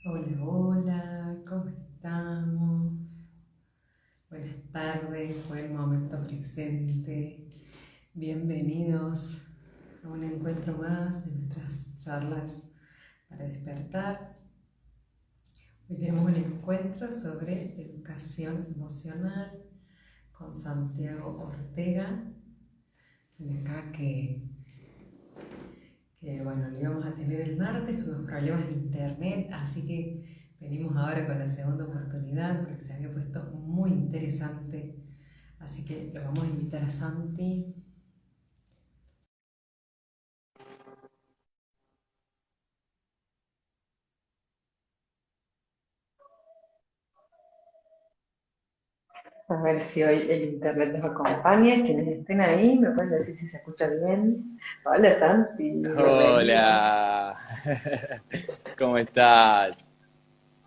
Hola, hola, ¿cómo estamos? Buenas tardes, buen momento presente. Bienvenidos a un encuentro más de nuestras charlas para despertar. Hoy tenemos un encuentro sobre educación emocional con Santiago Ortega. Ven acá que bueno, lo íbamos a tener el martes, tuvimos problemas de internet, así que venimos ahora con la segunda oportunidad porque se había puesto muy interesante. Así que lo vamos a invitar a Santi. A ver si hoy el internet nos acompaña. Quienes estén ahí, me pueden decir si se escucha bien. Hola Santi, bienvenido. Hola, ¿cómo estás?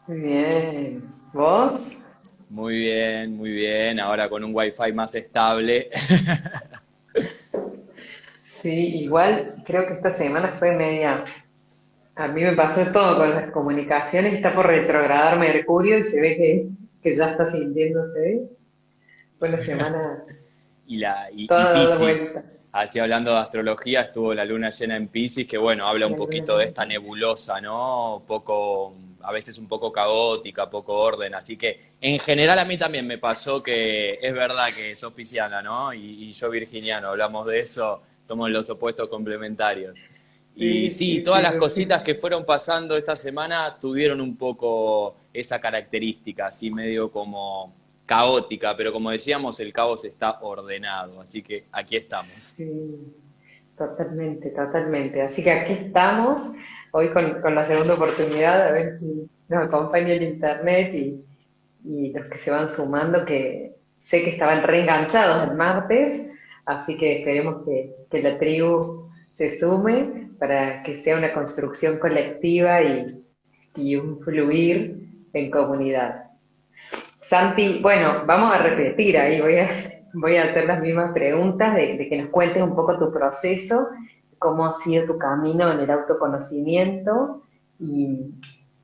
Muy bien. ¿Vos? Muy bien, ahora con un wifi más estable. Sí, igual creo que esta semana fue media. A mí me pasó todo con las comunicaciones. Está por retrogradar Mercurio y se ve que ya está sintiéndose. Fue una semana Y toda dada Piscis, vuelta. así hablando de astrología, estuvo la luna llena en Piscis, que bueno, habla un La luna poquito de llena. esta nebulosa, ¿no? Poco, a veces un poco caótica, poco orden, así que en general a mí también me pasó que es verdad que sos pisciana, ¿no? Y yo virginiano, hablamos de eso, somos los opuestos complementarios. Y Sí, sí, sí, todas sí, las lo cositas siento. que fueron pasando esta semana tuvieron un poco esa característica, así medio como caótica, pero como decíamos, el caos está ordenado, así que aquí estamos. Sí. Totalmente, totalmente. Así que aquí estamos, hoy con la segunda oportunidad, a ver si nos acompaña el internet y los que se van sumando, que sé que estaban reenganchados el martes, así que esperemos que la tribu se sume para que sea una construcción colectiva y un fluir en comunidad. Santi, bueno, vamos a repetir ahí, voy a hacer las mismas preguntas de que nos cuentes un poco tu proceso, cómo ha sido tu camino en el autoconocimiento y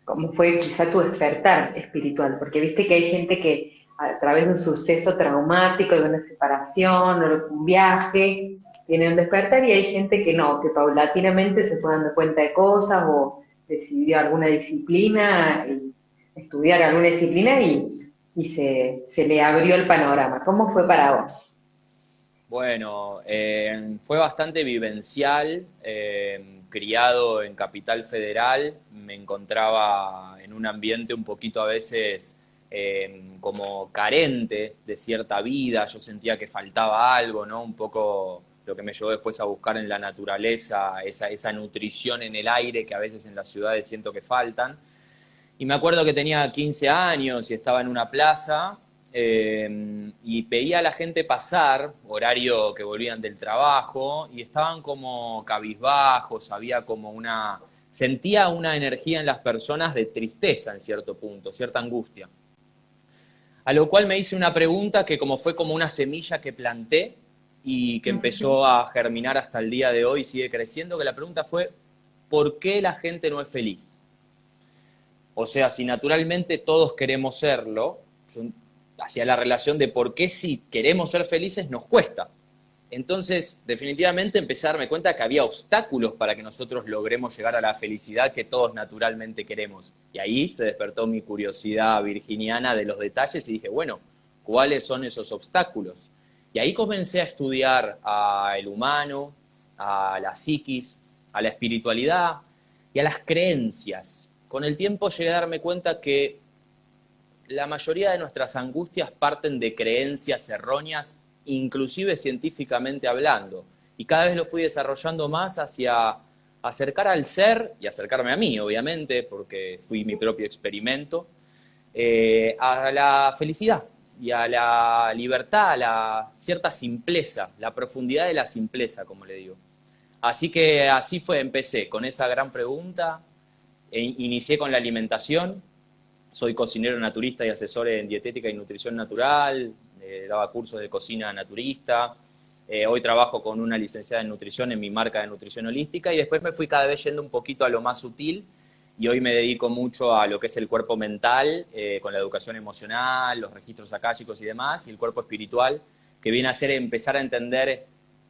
cómo fue quizá tu despertar espiritual, porque viste que hay gente que a través de un suceso traumático, de una separación o de un viaje, tiene un despertar y hay gente que no, que paulatinamente se fue dando cuenta de cosas o decidió alguna disciplina, estudiar alguna disciplina y se le abrió el panorama. ¿Cómo fue para vos? Bueno, fue bastante vivencial, criado en Capital Federal, me encontraba en un ambiente un poquito a veces como carente de cierta vida, yo sentía que faltaba algo, ¿no? Un poco lo que me llevó después a buscar en la naturaleza, esa nutrición en el aire que a veces en las ciudades siento que faltan. Y me acuerdo que tenía 15 años y estaba en una plaza y veía a la gente pasar, horario que volvían del trabajo, y estaban como cabizbajos, había como una... Sentía una energía en las personas de tristeza en cierto punto, cierta angustia. A lo cual me hice una pregunta que como fue como una semilla que planté y que Ujú. empezó a germinar hasta el día de hoy, sigue creciendo, que la pregunta fue, ¿por qué la gente no es feliz? O sea, si naturalmente todos queremos serlo, yo hacia la relación de por qué si queremos ser felices nos cuesta. Entonces, definitivamente empecé a darme cuenta que había obstáculos para que nosotros logremos llegar a la felicidad que todos naturalmente queremos. Y ahí se despertó mi curiosidad virginiana de los detalles y dije, bueno, ¿cuáles son esos obstáculos? Y ahí comencé a estudiar al humano, a la psiquis, a la espiritualidad y a las creencias. Con el tiempo llegué a darme cuenta que la mayoría de nuestras angustias parten de creencias erróneas, inclusive científicamente hablando. Y cada vez lo fui desarrollando más hacia acercar al ser y acercarme a mí, obviamente, porque fui mi propio experimento, a la felicidad y a la libertad, a la cierta simpleza, la profundidad de la simpleza, como le digo. Así que así fue, empecé con esa gran pregunta, inicié con la alimentación, soy cocinero naturista y asesor en dietética y nutrición natural, daba cursos de cocina naturista, hoy trabajo con una licenciada en nutrición en mi marca de nutrición holística y después me fui cada vez yendo un poquito a lo más sutil y hoy me dedico mucho a lo que es el cuerpo mental, con la educación emocional, los registros akáshicos y demás, y el cuerpo espiritual, que viene a ser empezar a entender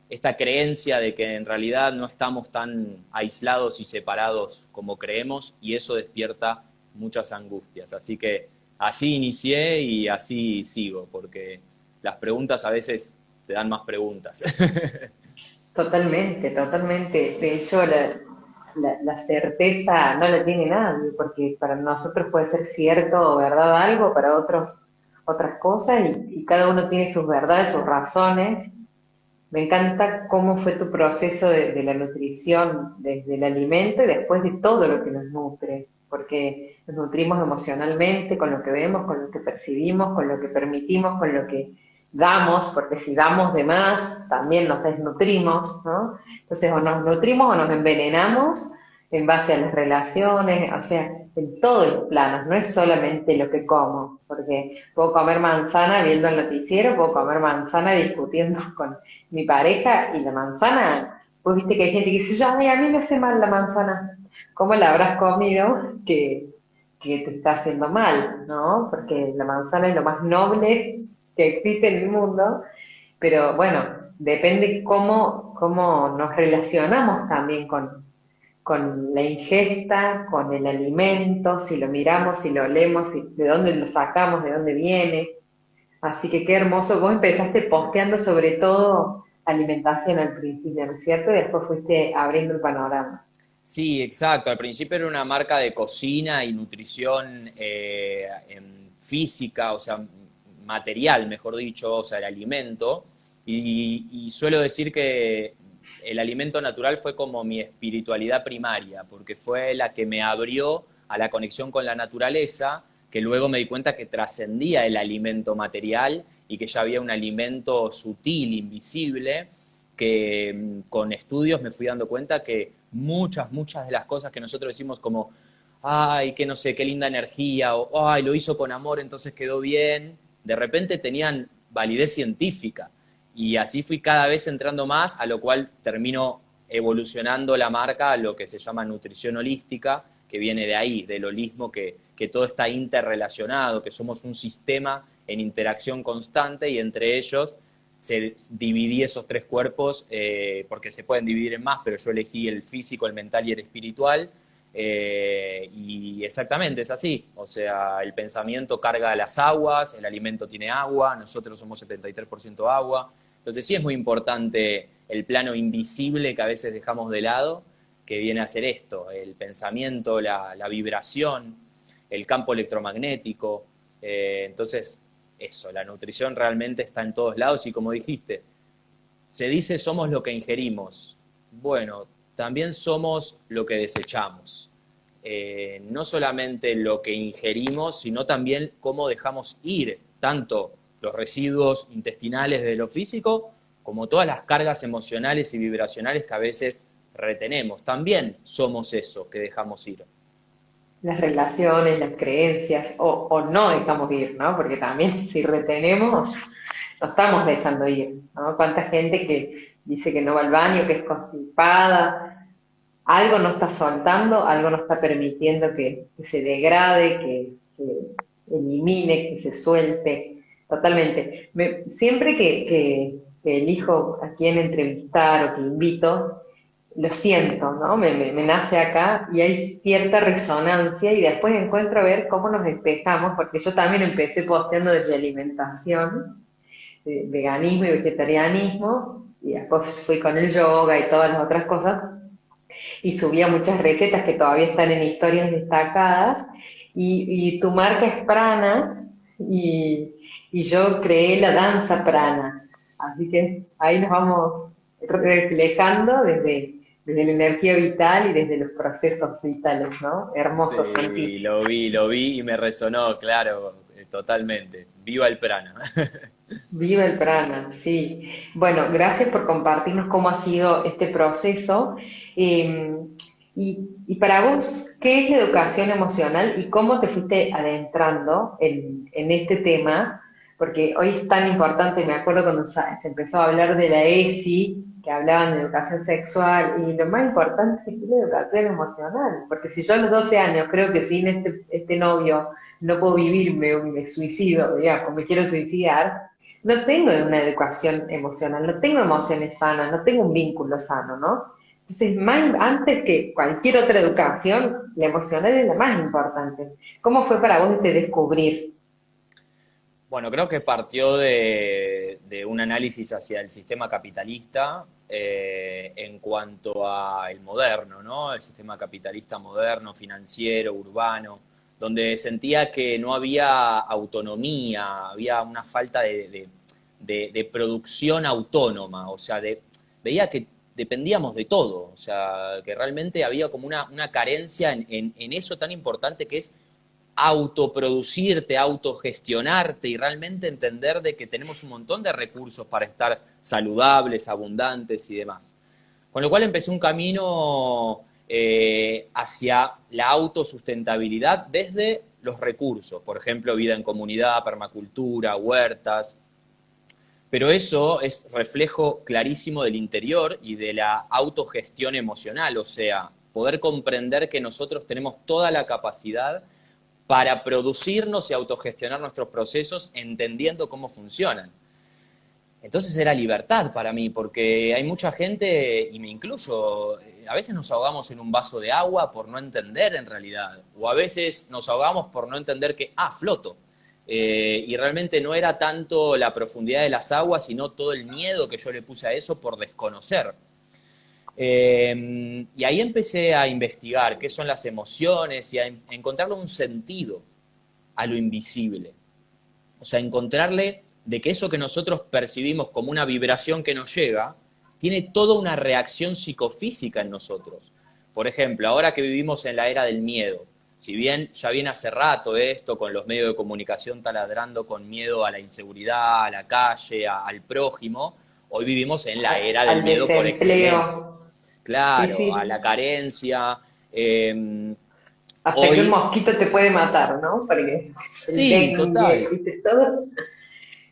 esta creencia de que en realidad no estamos tan aislados y separados como creemos, y eso despierta muchas angustias. Así que así inicié y así sigo, porque las preguntas a veces te dan más preguntas. Totalmente, totalmente. De hecho, la certeza no la tiene nadie, porque para nosotros puede ser cierto o verdad algo, para otros otras cosas, y cada uno tiene sus verdades, sus razones. Me encanta cómo fue tu proceso de la nutrición desde el alimento y después de todo lo que nos nutre, porque nos nutrimos emocionalmente con lo que vemos, con lo que percibimos, con lo que permitimos, con lo que damos, porque si damos de más, también nos desnutrimos, ¿no? Entonces, o nos nutrimos o nos envenenamos en base a las relaciones, o sea, en todos los planos, no es solamente lo que como, porque puedo comer manzana viendo el noticiero, puedo comer manzana discutiendo con mi pareja, y la manzana, pues viste que hay gente que dice, ay, a mí me hace mal la manzana. ¿Cómo la habrás comido que te está haciendo mal, ¿no? Porque la manzana es lo más noble que existe en el mundo, pero bueno, depende cómo nos relacionamos también con la ingesta, con el alimento, si lo miramos, si lo olemos, de dónde lo sacamos, de dónde viene. Así que qué hermoso. Vos empezaste posteando sobre todo alimentación al principio, ¿no es cierto? Y después fuiste abriendo el panorama. Sí, exacto. Al principio era una marca de cocina y nutrición física, o sea, material, mejor dicho, o sea, el alimento. Y suelo decir que el alimento natural fue como mi espiritualidad primaria, porque fue la que me abrió a la conexión con la naturaleza, que luego me di cuenta que trascendía el alimento material y que ya había un alimento sutil, invisible, que con estudios me fui dando cuenta que muchas de las cosas que nosotros decimos como, ay, que no sé, qué linda energía, o ay, lo hizo con amor, entonces quedó bien, de repente tenían validez científica. Y así fui cada vez entrando más, a lo cual termino evolucionando la marca a lo que se llama nutrición holística, que viene de ahí, del holismo, que todo está interrelacionado, que somos un sistema en interacción constante y entre ellos dividí esos tres cuerpos, porque se pueden dividir en más, pero yo elegí el físico, el mental y el espiritual, y exactamente es así, o sea, el pensamiento carga las aguas, el alimento tiene agua, nosotros somos 73% agua, entonces sí es muy importante el plano invisible que a veces dejamos de lado, que viene a ser esto, el pensamiento, la vibración, el campo electromagnético, entonces eso, la nutrición realmente está en todos lados y como dijiste, se dice somos lo que ingerimos. Bueno, también somos lo que desechamos. No solamente lo que ingerimos, sino también cómo dejamos ir tanto los residuos intestinales de lo físico como todas las cargas emocionales y vibracionales que a veces retenemos. También somos eso que dejamos ir. Las relaciones, las creencias, o no dejamos ir, ¿no? Porque también si retenemos, no estamos dejando ir, ¿no? Cuánta gente que dice que no va al baño, que es constipada, algo no está soltando, algo no está permitiendo que se degrade, que se elimine, que se suelte, totalmente. Siempre que elijo a quién entrevistar o que invito, lo siento, ¿no? Me nace acá y hay cierta resonancia y después encuentro a ver cómo nos despejamos, porque yo también empecé posteando desde alimentación, veganismo y vegetarianismo, y después fui con el yoga y todas las otras cosas, y subía muchas recetas que todavía están en historias destacadas, y tu marca es prana, y yo creé la danza prana, así que ahí nos vamos reflejando desde la energía vital y desde los procesos vitales, ¿no? Hermoso, Sí, Santi. lo vi y me resonó, claro, totalmente. Viva el prana. Viva el prana, sí. Bueno, gracias por compartirnos cómo ha sido este proceso. Eh, y para vos, ¿qué es la educación emocional y cómo te fuiste adentrando en este tema? porque hoy es tan importante, me acuerdo cuando se empezó a hablar de la ESI, que hablaban de educación sexual, y lo más importante es la educación emocional, porque si yo a los 12 años creo que sin este novio no puedo vivir, me suicido, digamos, me quiero suicidar, no tengo una educación emocional, no tengo emociones sanas, no tengo un vínculo sano, ¿no? Entonces, antes que cualquier otra educación, la emocional es la más importante. ¿Cómo fue para vos este descubrir? Bueno, creo que partió de un análisis hacia el sistema capitalista en cuanto a el moderno, ¿no? El sistema capitalista moderno, financiero, urbano, donde sentía que no había autonomía, había una falta de producción autónoma, o sea, veía que dependíamos de todo, o sea, que realmente había como una carencia en eso tan importante que es autoproducirte, autogestionarte y realmente entender de que tenemos un montón de recursos para estar saludables, abundantes y demás. Con lo cual empecé un camino hacia la autosustentabilidad desde los recursos, por ejemplo, vida en comunidad, permacultura, huertas, pero eso es reflejo clarísimo del interior y de la autogestión emocional, o sea, poder comprender que nosotros tenemos toda la capacidad para producirnos y autogestionar nuestros procesos entendiendo cómo funcionan. Entonces era libertad para mí, porque hay mucha gente, y me incluyo, a veces nos ahogamos en un vaso de agua por no entender en realidad, o a veces nos ahogamos por no entender que, floto. Y realmente no era tanto la profundidad de las aguas, sino todo el miedo que yo le puse a eso por desconocer. Y ahí empecé a investigar qué son las emociones y a encontrarle un sentido a lo invisible. O sea, encontrarle de que eso que nosotros percibimos como una vibración que nos llega, tiene toda una reacción psicofísica en nosotros. Por ejemplo, ahora que vivimos en la era del miedo, si bien ya viene hace rato esto, con los medios de comunicación taladrando con miedo a la inseguridad, a la calle, al prójimo, hoy vivimos en la era del Al miedo por excelencia. desempleo. Sí, Claro, a la sí. carencia. Hasta que un Hoy, mosquito te puede matar, ¿no? Porque el sí, dengue, total. ¿viste? Todos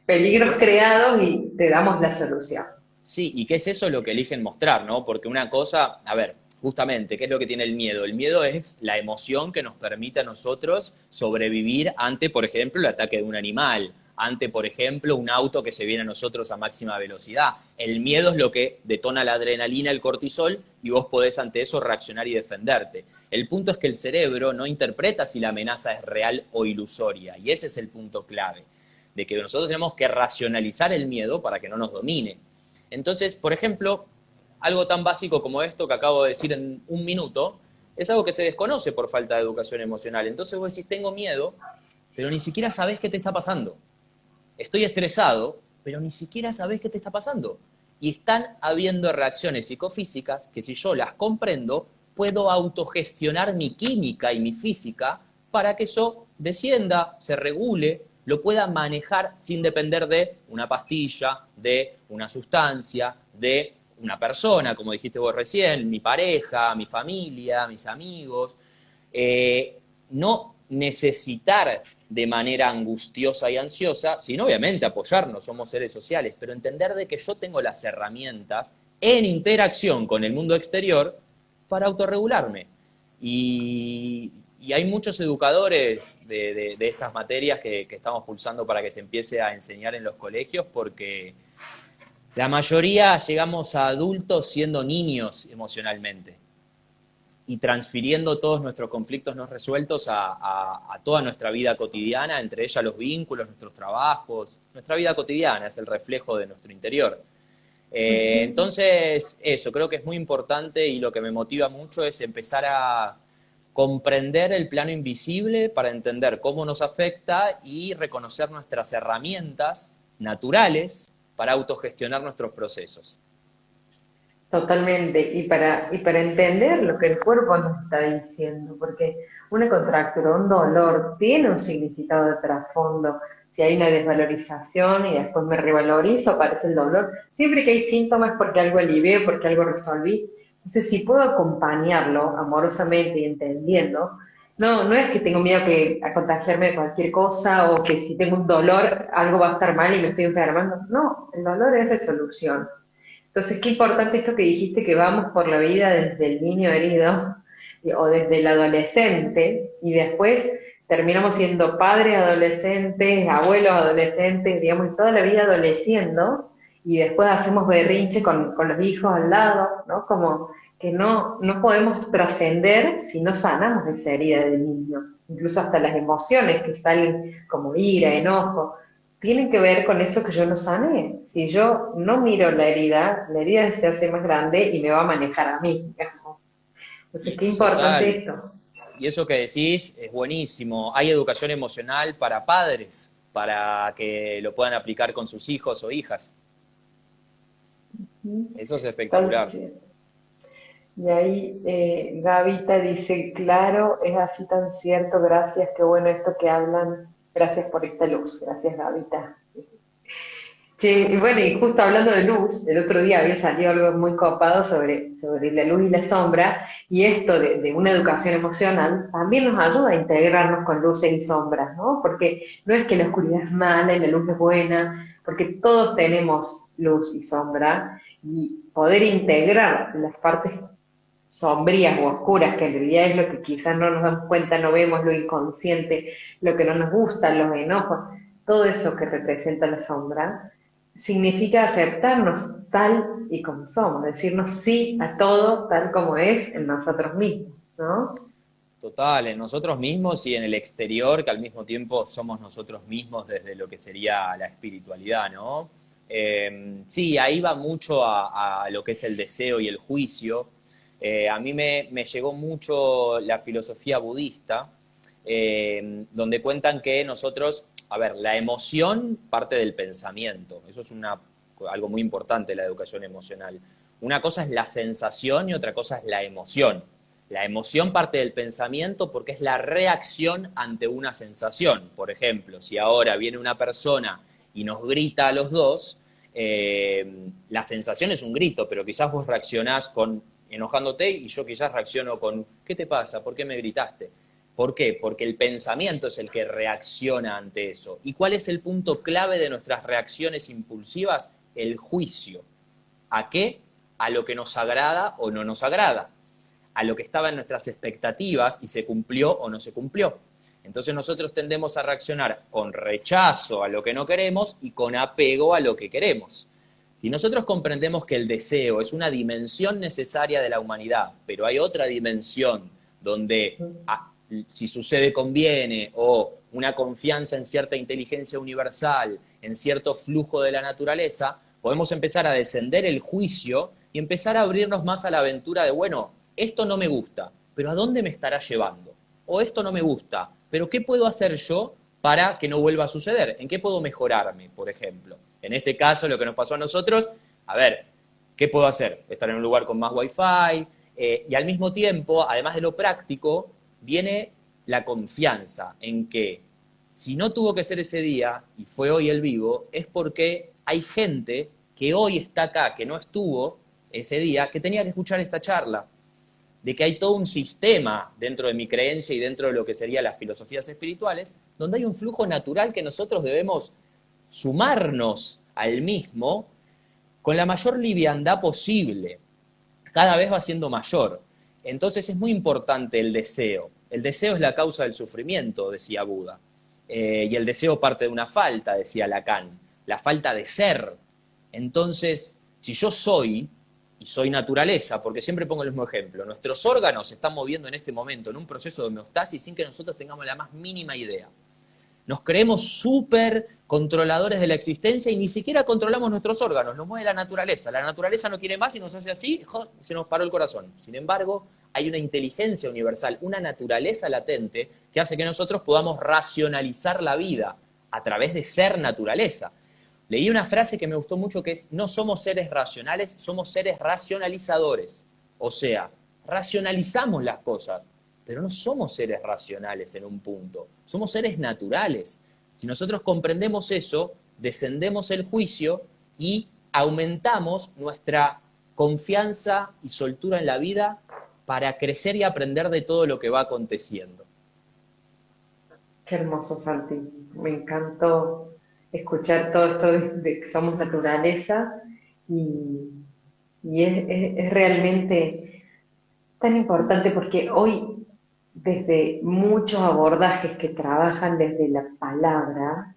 peligros creados y te damos la solución. Sí, ¿y qué es eso lo que eligen mostrar, no? Porque una cosa, a ver, justamente, ¿qué es lo que tiene el miedo? El miedo es la emoción que nos permite a nosotros sobrevivir ante, por ejemplo, el ataque de un animal, ante, por ejemplo, un auto que se viene a nosotros a máxima velocidad. El miedo es lo que detona la adrenalina, el cortisol, y vos podés ante eso reaccionar y defenderte. El punto es que el cerebro no interpreta si la amenaza es real o ilusoria, y ese es el punto clave, de que nosotros tenemos que racionalizar el miedo para que no nos domine. Entonces, por ejemplo, algo tan básico como esto que acabo de decir en un minuto, es algo que se desconoce por falta de educación emocional. Entonces vos decís, tengo miedo, pero ni siquiera sabés qué te está pasando. Estoy estresado, pero ni siquiera sabés qué te está pasando. Y están habiendo reacciones psicofísicas que si yo las comprendo, puedo autogestionar mi química y mi física para que eso descienda, se regule, lo pueda manejar sin depender de una pastilla, de una sustancia, de una persona, como dijiste vos recién, mi pareja, mi familia, mis amigos. No necesitar de manera angustiosa y ansiosa, sino obviamente apoyarnos, somos seres sociales, pero entender de que yo tengo las herramientas en interacción con el mundo exterior para autorregularme. Y hay muchos educadores de estas materias que estamos pulsando para que se empiece a enseñar en los colegios, porque la mayoría llegamos a adultos siendo niños emocionalmente y transfiriendo todos nuestros conflictos no resueltos a toda nuestra vida cotidiana, entre ellas los vínculos, nuestros trabajos. Nuestra vida cotidiana es el reflejo de nuestro interior. Entonces, eso, creo que es muy importante y lo que me motiva mucho es empezar a comprender el plano invisible para entender cómo nos afecta y reconocer nuestras herramientas naturales para autogestionar nuestros procesos. Totalmente, y para entender lo que el cuerpo nos está diciendo, porque una contractura, un dolor, tiene un significado de trasfondo. Si hay una desvalorización y después me revalorizo, aparece el dolor. Siempre que hay síntomas es porque algo alivié, porque algo resolví. Entonces, si puedo acompañarlo amorosamente y entendiendo, No, no es que tengo miedo a contagiarme de cualquier cosa o que si tengo un dolor algo va a estar mal y me estoy enfermando. No, el dolor es resolución. Entonces, qué importante esto que dijiste, que vamos por la vida desde el niño herido o desde el adolescente y después terminamos siendo padres adolescentes, abuelos adolescentes, digamos, y toda la vida adoleciendo y después hacemos berrinche con los hijos al lado, ¿no? Como que no podemos trascender si no sanamos esa herida del niño. Incluso hasta las emociones que salen como ira, enojo tienen que ver con eso que yo no sané. Si yo no miro la herida se hace más grande y me va a manejar a mí, digamos. Entonces, Y qué importante total, esto. y eso que decís es buenísimo. Hay educación emocional para padres, para que lo puedan aplicar con sus hijos o hijas. ¿Mm? Eso es espectacular. Entonces, y ahí Gavita dice, claro, es así tan cierto, gracias, qué bueno esto que hablan, gracias por esta luz, gracias Gavita. Che, y bueno, y justo hablando de luz, el otro día había salido algo muy copado sobre la luz y la sombra, y esto de una educación emocional también nos ayuda a integrarnos con luces y sombras, ¿no? Porque no es que la oscuridad es mala y la luz es buena, porque todos tenemos luz y sombra, y poder integrar las partes sombrías o oscuras, que en realidad es lo que quizás no nos damos cuenta, no vemos, lo inconsciente, lo que no nos gusta, los enojos, todo eso que representa la sombra, significa aceptarnos tal y como somos, decirnos sí a todo tal como es en nosotros mismos, ¿no? Total, en nosotros mismos y en el exterior, que al mismo tiempo somos nosotros mismos desde lo que sería la espiritualidad, ¿no? Sí, ahí va mucho a lo que es el deseo y el juicio. A mí me llegó mucho la filosofía budista, donde cuentan que nosotros, a ver, la emoción parte del pensamiento. Eso es algo muy importante de la educación emocional. Una cosa es la sensación y otra cosa es la emoción. La emoción parte del pensamiento porque es la reacción ante una sensación. Por ejemplo, si ahora viene una persona y nos grita a los dos, la sensación es un grito, pero quizás vos reaccionás enojándote y yo quizás reacciono con ¿qué te pasa? ¿Por qué me gritaste? ¿Por qué? Porque el pensamiento es el que reacciona ante eso. ¿Y cuál es el punto clave de nuestras reacciones impulsivas? El juicio. ¿A qué? A lo que nos agrada o no nos agrada, a lo que estaba en nuestras expectativas y se cumplió o no se cumplió. Entonces nosotros tendemos a reaccionar con rechazo a lo que no queremos y con apego a lo que queremos. Si nosotros comprendemos que el deseo es una dimensión necesaria de la humanidad, pero hay otra dimensión donde si sucede conviene, o una confianza en cierta inteligencia universal, en cierto flujo de la naturaleza, podemos empezar a descender el juicio y empezar a abrirnos más a la aventura de, bueno, esto no me gusta, pero ¿a dónde me estará llevando? O esto no me gusta, pero ¿qué puedo hacer yo para que no vuelva a suceder? ¿En qué puedo mejorarme, por ejemplo? En este caso, lo que nos pasó a nosotros, a ver, ¿qué puedo hacer? Estar en un lugar con más wifi, y al mismo tiempo, además de lo práctico, viene la confianza en que si no tuvo que ser ese día y fue hoy el vivo, es porque hay gente que hoy está acá, que no estuvo ese día, que tenía que escuchar esta charla, de que hay todo un sistema dentro de mi creencia y dentro de lo que serían las filosofías espirituales, donde hay un flujo natural que nosotros debemos sumarnos al mismo con la mayor liviandad posible. Cada vez va siendo mayor. Entonces es muy importante el deseo. El deseo es la causa del sufrimiento, decía Buda. Y el deseo parte de una falta, decía Lacan, la falta de ser. Entonces, si yo soy, y soy naturaleza, porque siempre pongo el mismo ejemplo, nuestros órganos se están moviendo en este momento en un proceso de homeostasis sin que nosotros tengamos la más mínima idea. Nos creemos súper controladores de la existencia y ni siquiera controlamos nuestros órganos, nos mueve la naturaleza. La naturaleza no quiere más y nos hace así, se nos paró el corazón. Sin embargo, hay una inteligencia universal, una naturaleza latente que hace que nosotros podamos racionalizar la vida a través de ser naturaleza. Leí una frase que me gustó mucho que es, no somos seres racionales, somos seres racionalizadores. O sea, racionalizamos las cosas, pero no somos seres racionales en un punto, somos seres naturales. Si nosotros comprendemos eso, descendemos el juicio y aumentamos nuestra confianza y soltura en la vida para crecer y aprender de todo lo que va aconteciendo. Qué hermoso, Santi. Me encantó escuchar todo esto de que somos naturaleza y, y es realmente tan importante porque hoy, desde muchos abordajes que trabajan desde la palabra,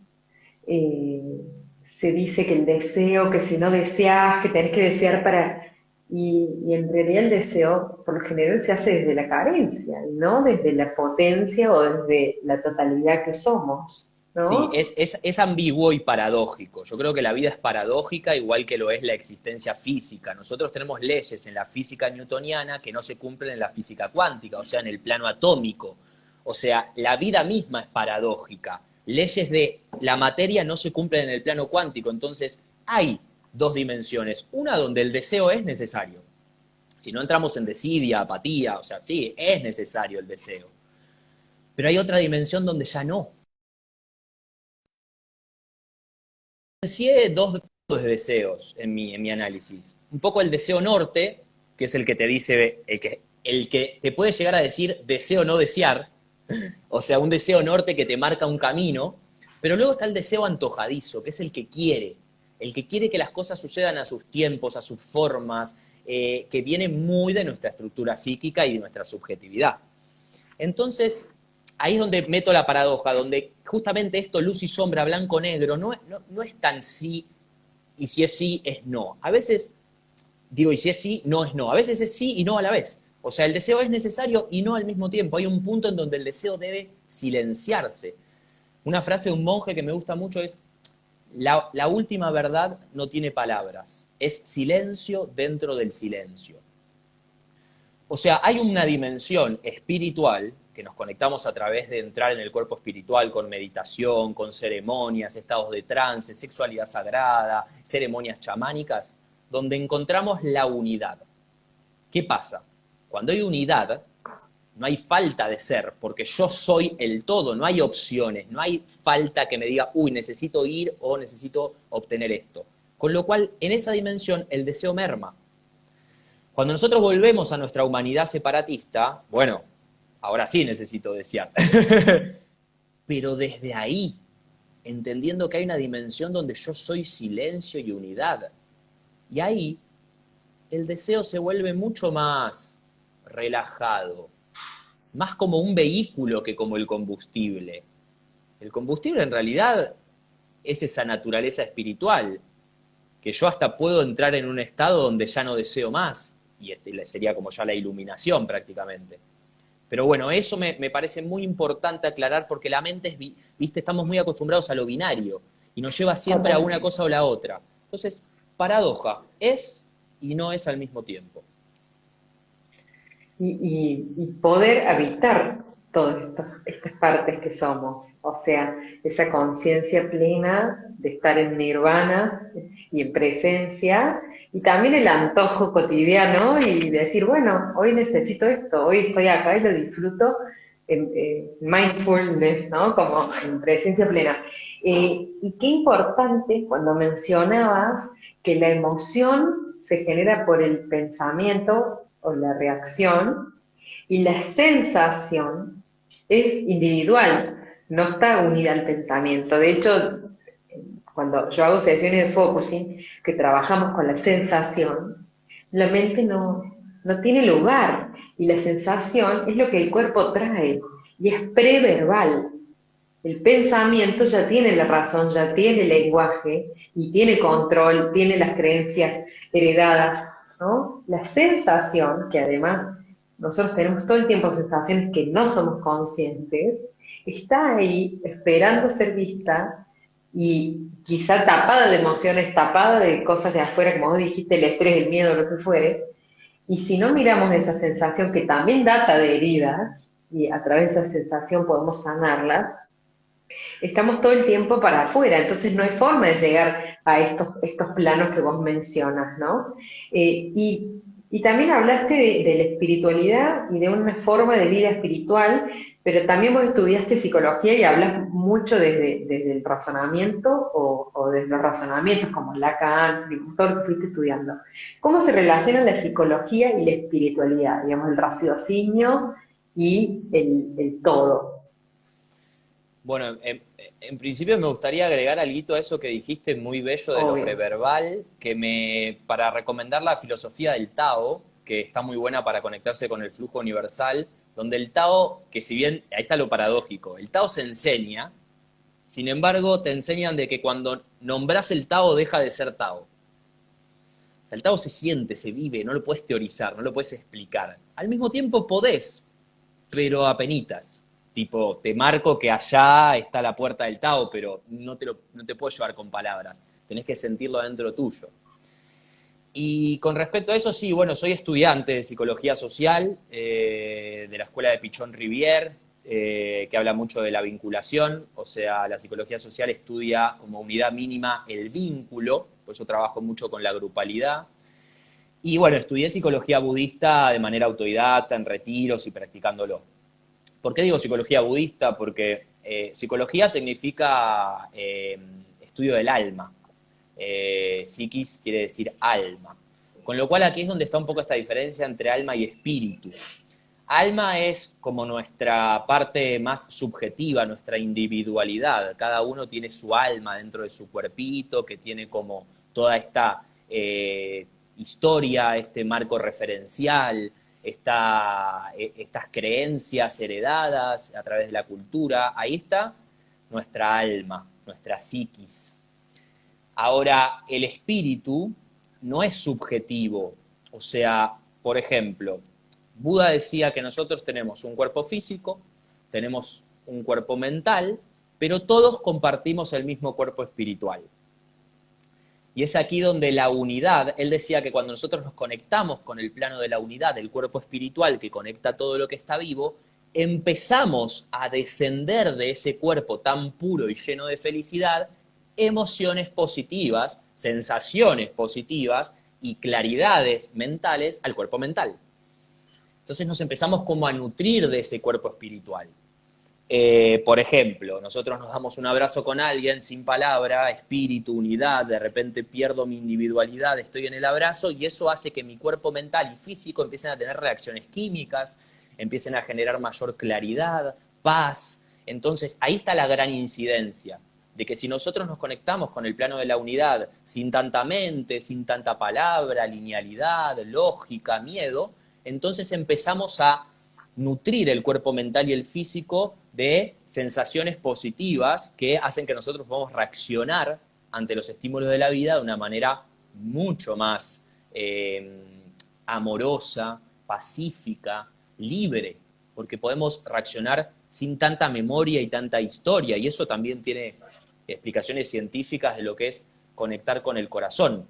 eh, se dice que el deseo, que si no deseas, que tenés que desear para... y en realidad el deseo, por lo general, se hace desde la carencia, y no desde la potencia o desde la totalidad que somos, Sí, ¿no? es ambiguo y paradójico. Yo creo que la vida es paradójica igual que lo es la existencia física. Nosotros tenemos leyes en la física newtoniana que no se cumplen en la física cuántica, o sea, en el plano atómico. O sea, la vida misma es paradójica. Leyes de la materia no se cumplen en el plano cuántico, entonces hay dos dimensiones. Una donde el deseo es necesario. Si no entramos en desidia, apatía, o sea, sí, es necesario el deseo. Pero hay otra dimensión donde ya no. Diferencié dos tipos de deseos en mi análisis. Un poco el deseo norte, que es el que te dice, el que te puede llegar a decir deseo no desear, o sea, un deseo norte que te marca un camino, pero luego está el deseo antojadizo, que es el que quiere que las cosas sucedan a sus tiempos, a sus formas, que viene muy de nuestra estructura psíquica y de nuestra subjetividad. Entonces, ahí es donde meto la paradoja, donde justamente esto, luz y sombra, blanco, negro, no es tan sí, y si es sí, es no. A veces, digo, y si es sí, no es no. A veces es sí y no a la vez. O sea, el deseo es necesario y no al mismo tiempo. Hay un punto en donde el deseo debe silenciarse. Una frase de un monje que me gusta mucho es, la última verdad no tiene palabras, es silencio dentro del silencio. O sea, hay una dimensión espiritual que nos conectamos a través de entrar en el cuerpo espiritual con meditación, con ceremonias, estados de trance, sexualidad sagrada, ceremonias chamánicas, donde encontramos la unidad. ¿Qué pasa? Cuando hay unidad, no hay falta de ser, porque yo soy el todo, no hay opciones, no hay falta que me diga, uy, necesito ir o necesito obtener esto. Con lo cual, en esa dimensión, el deseo merma. Cuando nosotros volvemos a nuestra humanidad separatista, bueno, ahora sí necesito desear. Pero desde ahí, entendiendo que hay una dimensión donde yo soy silencio y unidad. Y ahí el deseo se vuelve mucho más relajado, más como un vehículo que como el combustible. El combustible en realidad es esa naturaleza espiritual, que yo hasta puedo entrar en un estado donde ya no deseo más, y sería como ya la iluminación prácticamente. Pero bueno, eso me parece muy importante aclarar porque la mente es, viste, estamos muy acostumbrados a lo binario y nos lleva siempre a una cosa o la otra. Entonces, paradoja, es y no es al mismo tiempo. Y poder habitar todas estas partes que somos, o sea, esa conciencia plena de estar en nirvana y en presencia, y también el antojo cotidiano y decir, bueno, hoy necesito esto, hoy estoy acá y lo disfruto en mindfulness, ¿no? Como en presencia plena. Y qué importante cuando mencionabas que la emoción se genera por el pensamiento o la reacción, y la sensación es individual, no está unida al pensamiento. De hecho, cuando yo hago sesiones de focusing, que trabajamos con la sensación, la mente no tiene lugar, y la sensación es lo que el cuerpo trae, y es preverbal. El pensamiento ya tiene la razón, ya tiene lenguaje, y tiene control, tiene las creencias heredadas, ¿no? La sensación, que además nosotros tenemos todo el tiempo sensaciones que no somos conscientes, está ahí esperando ser vista y quizá tapada de emociones, tapada de cosas de afuera, como vos dijiste, el estrés, el miedo, lo que fuere. Y si no miramos esa sensación que también data de heridas, y a través de esa sensación podemos sanarla, estamos todo el tiempo para afuera, entonces no hay forma de llegar a estos planos que vos mencionas, ¿no? Y también hablaste de la espiritualidad y de una forma de vida espiritual, pero también vos estudiaste psicología y hablas mucho desde el razonamiento o desde los razonamientos como Lacan, todo lo que fuiste estudiando. ¿Cómo se relacionan la psicología y la espiritualidad? Digamos, el raciocinio y el todo. Bueno, en principio me gustaría agregar algo a eso que dijiste muy bello de lo Obvio. preverbal, para recomendar la filosofía del Tao, que está muy buena para conectarse con el flujo universal, donde el Tao, que si bien, ahí está lo paradójico, el Tao se enseña, sin embargo te enseñan de que cuando nombras el Tao deja de ser Tao. O sea, el Tao se siente, se vive, no lo puedes teorizar, no lo puedes explicar. Al mismo tiempo podés, pero apenitas. Tipo, te marco que allá está la puerta del Tao, pero no te puedo llevar con palabras. Tenés que sentirlo dentro tuyo. Y con respecto a eso, sí, bueno, soy estudiante de psicología social de la escuela de Pichon Rivière, que habla mucho de la vinculación, o sea, la psicología social estudia como unidad mínima el vínculo, pues yo trabajo mucho con la grupalidad. Y bueno, estudié psicología budista de manera autodidacta, en retiros y practicándolo. ¿Por qué digo psicología budista? Porque psicología significa estudio del alma. Psiquis quiere decir alma. Con lo cual aquí es donde está un poco esta diferencia entre alma y espíritu. Alma es como nuestra parte más subjetiva, nuestra individualidad. Cada uno tiene su alma dentro de su cuerpito, que tiene como toda esta historia, este marco referencial, estas creencias heredadas a través de la cultura. Ahí está nuestra alma, nuestra psiquis. Ahora, el espíritu no es subjetivo. O sea, por ejemplo, Buda decía que nosotros tenemos un cuerpo físico, tenemos un cuerpo mental, pero todos compartimos el mismo cuerpo espiritual. Y es aquí donde la unidad, él decía que cuando nosotros nos conectamos con el plano de la unidad, del cuerpo espiritual que conecta todo lo que está vivo, empezamos a descender de ese cuerpo tan puro y lleno de felicidad, emociones positivas, sensaciones positivas y claridades mentales al cuerpo mental. Entonces nos empezamos como a nutrir de ese cuerpo espiritual. Por ejemplo, nosotros nos damos un abrazo con alguien sin palabra, espíritu, unidad, de repente pierdo mi individualidad, estoy en el abrazo y eso hace que mi cuerpo mental y físico empiecen a tener reacciones químicas, empiecen a generar mayor claridad, paz. Entonces ahí está la gran incidencia de que si nosotros nos conectamos con el plano de la unidad sin tanta mente, sin tanta palabra, linealidad, lógica, miedo, entonces empezamos a nutrir el cuerpo mental y el físico de sensaciones positivas que hacen que nosotros podamos reaccionar ante los estímulos de la vida de una manera mucho más amorosa, pacífica, libre, porque podemos reaccionar sin tanta memoria y tanta historia, y eso también tiene explicaciones científicas de lo que es conectar con el corazón.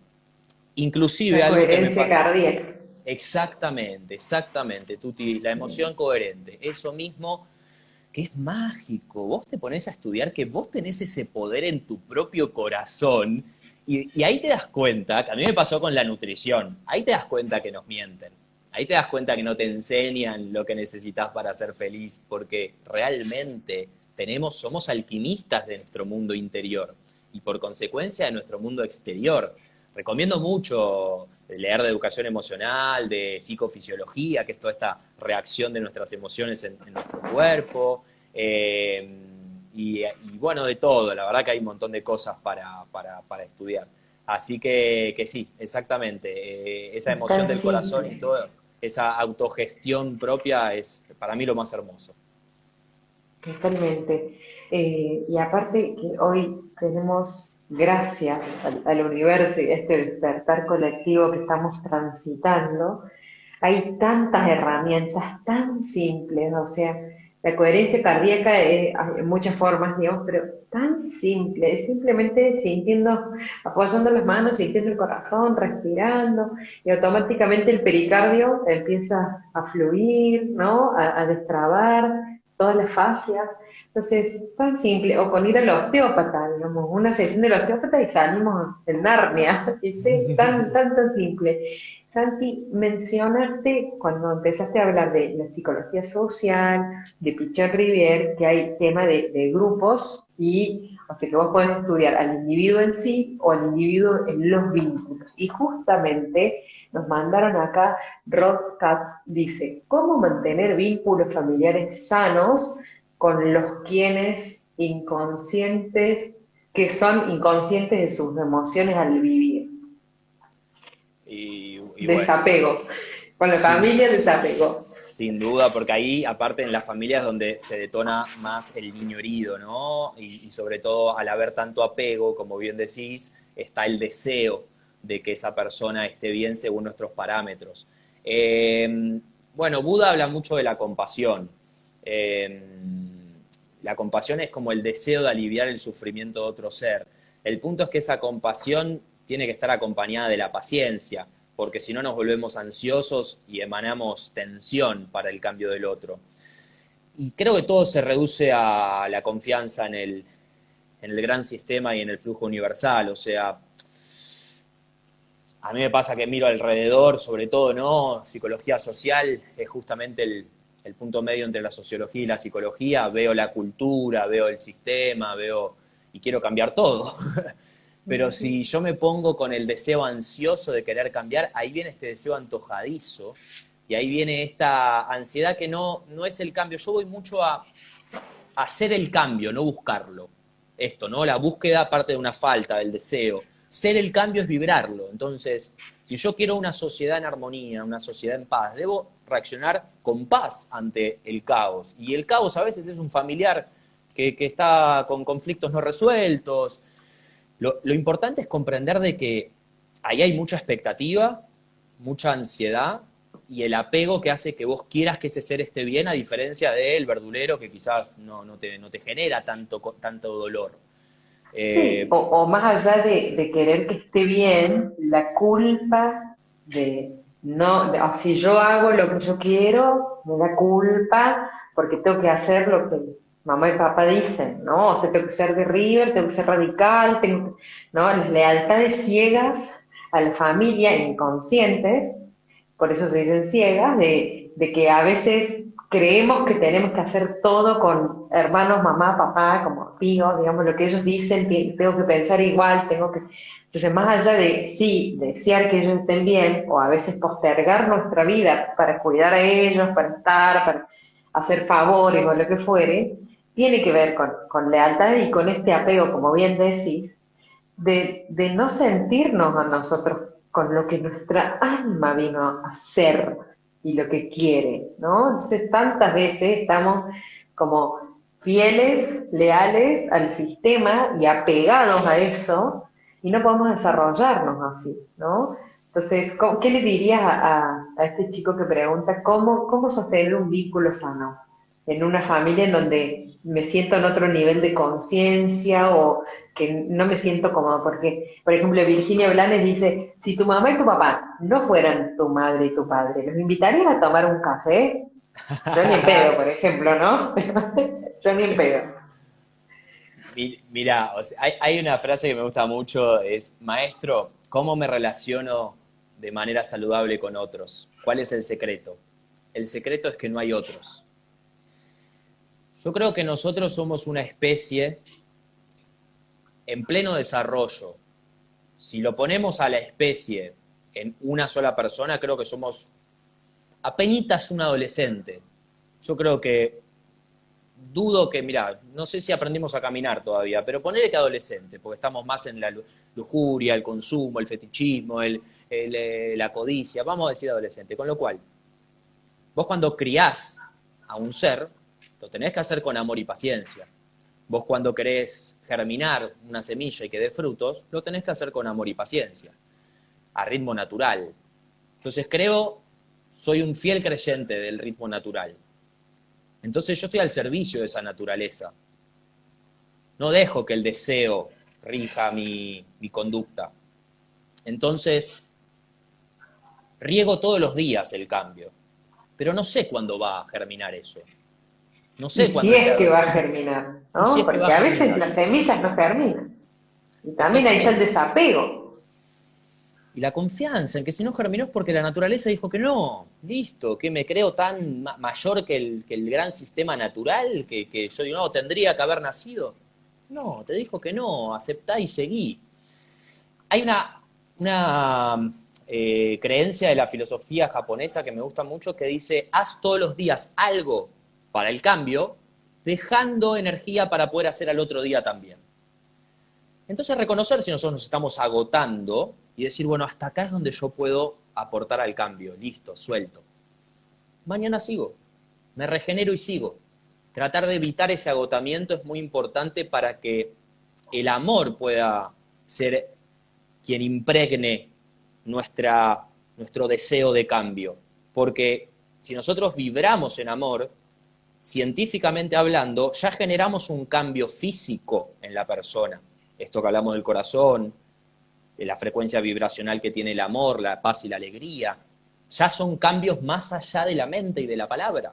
Inclusive La algo que me coherencia pasó. cardíaca. Exactamente, Tuti, la emoción coherente. Eso mismo que es mágico. Vos te pones a estudiar que vos tenés ese poder en tu propio corazón y ahí te das cuenta, que a mí me pasó con la nutrición, ahí te das cuenta que nos mienten. Ahí te das cuenta que no te enseñan lo que necesitas para ser feliz, porque realmente somos alquimistas de nuestro mundo interior y por consecuencia de nuestro mundo exterior. Recomiendo mucho leer de educación emocional, de psicofisiología, que es toda esta reacción de nuestras emociones en nuestro cuerpo, y bueno, de todo. La verdad que hay un montón de cosas para estudiar. Así que sí, exactamente. Esa Es emoción tan del corazón y simple. todo, esa autogestión propia es para mí lo más hermoso. Totalmente. Y aparte que hoy tenemos, gracias al universo y a este despertar colectivo que estamos transitando, hay tantas herramientas tan simples, o sea, la coherencia cardíaca hay muchas formas, digamos, pero tan simple, es simplemente sintiendo, apoyando las manos, sintiendo el corazón, respirando, y automáticamente el pericardio empieza a fluir, ¿no? A destrabar todas las fascias. Entonces, tan simple, o con ir al osteópata, digamos, una sesión del osteópata y salimos en Narnia, ¿viste? Tan simple. Santi, mencionaste cuando empezaste a hablar de la psicología social, de Pichon Rivière, que hay tema de grupos y, o sea, que vos podés estudiar al individuo en sí o al individuo en los vínculos. Y justamente nos mandaron acá, Rod Cat dice, ¿cómo mantener vínculos familiares sanos con los quienes inconscientes, que son inconscientes de sus emociones al vivir. Y bueno, Desapego. Con la familia, desapego. sin duda, porque ahí, aparte en las familias donde se detona más el niño herido, ¿no? Y sobre todo al haber tanto apego, como bien decís, está el deseo de que esa persona esté bien según nuestros parámetros. Bueno, Buda habla mucho de la compasión. Eh, la compasión es como el deseo de aliviar el sufrimiento de otro ser. El punto es que esa compasión tiene que estar acompañada de la paciencia, porque si no nos volvemos ansiosos y emanamos tensión para el cambio del otro. Y creo que todo se reduce a la confianza en el gran sistema y en el flujo universal. O sea, a mí me pasa que miro alrededor, sobre todo, ¿no? Psicología social es justamente el punto medio entre la sociología y la psicología. Veo la cultura, veo el sistema, veo y quiero cambiar todo. Pero si yo me pongo con el deseo ansioso de querer cambiar, ahí viene este deseo antojadizo y ahí viene esta ansiedad que no es el cambio. Yo voy mucho a hacer el cambio, no buscarlo. Esto, ¿no? La búsqueda parte de una falta, del deseo. Ser el cambio es vibrarlo. Entonces, si yo quiero una sociedad en armonía, una sociedad en paz, debo reaccionar con paz ante el caos. Y el caos a veces es un familiar que está con conflictos no resueltos. Lo importante es comprender de que ahí hay mucha expectativa, mucha ansiedad y el apego que hace que vos quieras que ese ser esté bien, a diferencia del verdulero que quizás no te genera tanto dolor. Sí, Eh, o más allá de querer que esté bien, la culpa de no, o si yo hago lo que yo quiero, me da culpa porque tengo que hacer lo que mamá y papá dicen, ¿no? O sea, tengo que ser de River, tengo que ser radical, ¿no? Las lealtades ciegas a la familia, inconscientes, por eso se dicen ciegas, de que a veces creemos que tenemos que hacer todo con hermanos, mamá, papá, como tíos, digamos, lo que ellos dicen, tengo que pensar igual, tengo que... Entonces, más allá de, sí, desear que ellos estén bien, o a veces postergar nuestra vida para cuidar a ellos, para estar, para hacer favores o lo que fuere, tiene que ver con lealtad y con este apego, como bien decís, de no sentirnos a nosotros con lo que nuestra alma vino a hacer y lo que quiere, ¿no? Entonces, tantas veces estamos como fieles, leales al sistema y apegados a eso y no podemos desarrollarnos así, ¿no? Entonces, ¿qué le dirías a este chico que pregunta cómo sostener un vínculo sano en una familia en donde me siento en otro nivel de conciencia o que no me siento cómodo? Porque, por ejemplo, Virginia Blanes dice, si tu mamá y tu papá no fueran tu madre y tu padre, ¿los invitarías a tomar un café? Yo ni en pedo, por ejemplo, ¿no? Yo ni en pedo. Mira, o sea, hay una frase que me gusta mucho, es, maestro, ¿cómo me relaciono de manera saludable con otros? ¿Cuál es el secreto? El secreto es que no hay otros. Yo creo que nosotros somos una especie en pleno desarrollo. Si lo ponemos a la especie en una sola persona, creo que somos apenitas un adolescente. Yo creo que dudo que, mira, no sé si aprendimos a caminar todavía, pero ponele que adolescente, porque estamos más en la lujuria, el consumo, el fetichismo, la codicia, vamos a decir adolescente. Con lo cual, vos cuando criás a un ser, lo tenés que hacer con amor y paciencia. Vos cuando querés germinar una semilla y que dé frutos, lo tenés que hacer con amor y paciencia, a ritmo natural. Entonces soy un fiel creyente del ritmo natural. Entonces yo estoy al servicio de esa naturaleza. No dejo que el deseo rija mi conducta. Entonces, riego todos los días el cambio, pero no sé cuándo va a germinar eso. No Y sé si cuándo es que ese... va a germinar, Y si ¿no? es que va a Porque a veces germinar. las semillas no germinan. Y también ahí está el Exactamente. desapego. Y la confianza en que si no germinó es porque la naturaleza dijo que no. Listo, que me creo tan mayor que el gran sistema natural que yo digo, no, tendría que haber nacido. No, te dijo que no, aceptá y seguí. Hay una creencia de la filosofía japonesa que me gusta mucho que dice, haz todos los días algo para el cambio dejando energía para poder hacer al otro día también. Entonces reconocer si nosotros nos estamos agotando y decir, bueno, hasta acá es donde yo puedo aportar al cambio, listo, suelto. Mañana sigo, me regenero y sigo. Tratar de evitar ese agotamiento es muy importante para que el amor pueda ser quien impregne nuestro deseo de cambio. Porque si nosotros vibramos en amor, científicamente hablando, ya generamos un cambio físico en la persona. Esto que hablamos del corazón, de la frecuencia vibracional que tiene el amor, la paz y la alegría, ya son cambios más allá de la mente y de la palabra.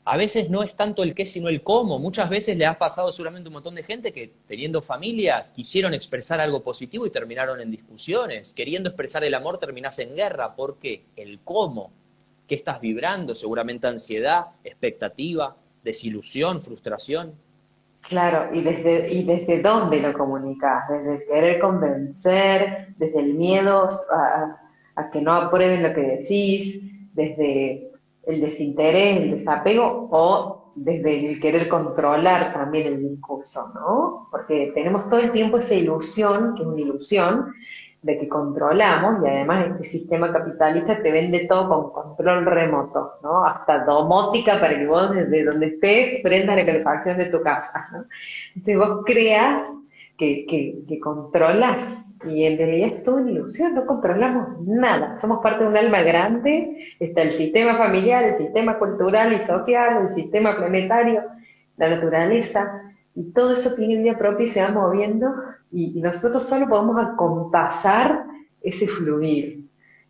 A veces no es tanto el qué, sino el cómo. Muchas veces le has pasado seguramente a un montón de gente que, teniendo familia, quisieron expresar algo positivo y terminaron en discusiones. Queriendo expresar el amor, terminás en guerra. ¿Por qué? El cómo. ¿Qué estás vibrando? Seguramente ansiedad, expectativa, desilusión, frustración. Claro, y desde dónde lo comunicas, desde querer convencer, desde el miedo a que no aprueben lo que decís, desde el desinterés, el desapego, o desde el querer controlar también el discurso, ¿no? Porque tenemos todo el tiempo esa ilusión, que es una ilusión, de que controlamos, y además este sistema capitalista te vende todo con control remoto, ¿no? Hasta domótica para que vos desde donde estés prendas la calefacción de tu casa, ¿no? Entonces vos creas que controlas, y en realidad es toda una ilusión, no controlamos nada, somos parte de un alma grande, está el sistema familiar, el sistema cultural y social, el sistema planetario, la naturaleza, y todo eso tiene vida propia y se va moviendo, y nosotros solo podemos acompasar ese fluir,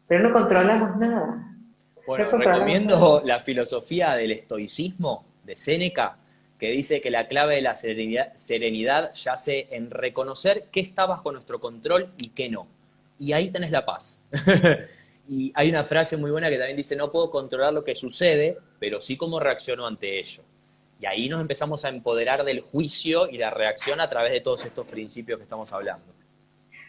pero no controlamos nada. Bueno, No controlamos recomiendo nada. la filosofía del estoicismo de Séneca, que dice que la clave de la serenidad yace en reconocer qué está bajo nuestro control y qué no. Y ahí tenés la paz. Y hay una frase muy buena que también dice, no puedo controlar lo que sucede, pero sí cómo reacciono ante ello. Y ahí nos empezamos a empoderar del juicio y la reacción a través de todos estos principios que estamos hablando.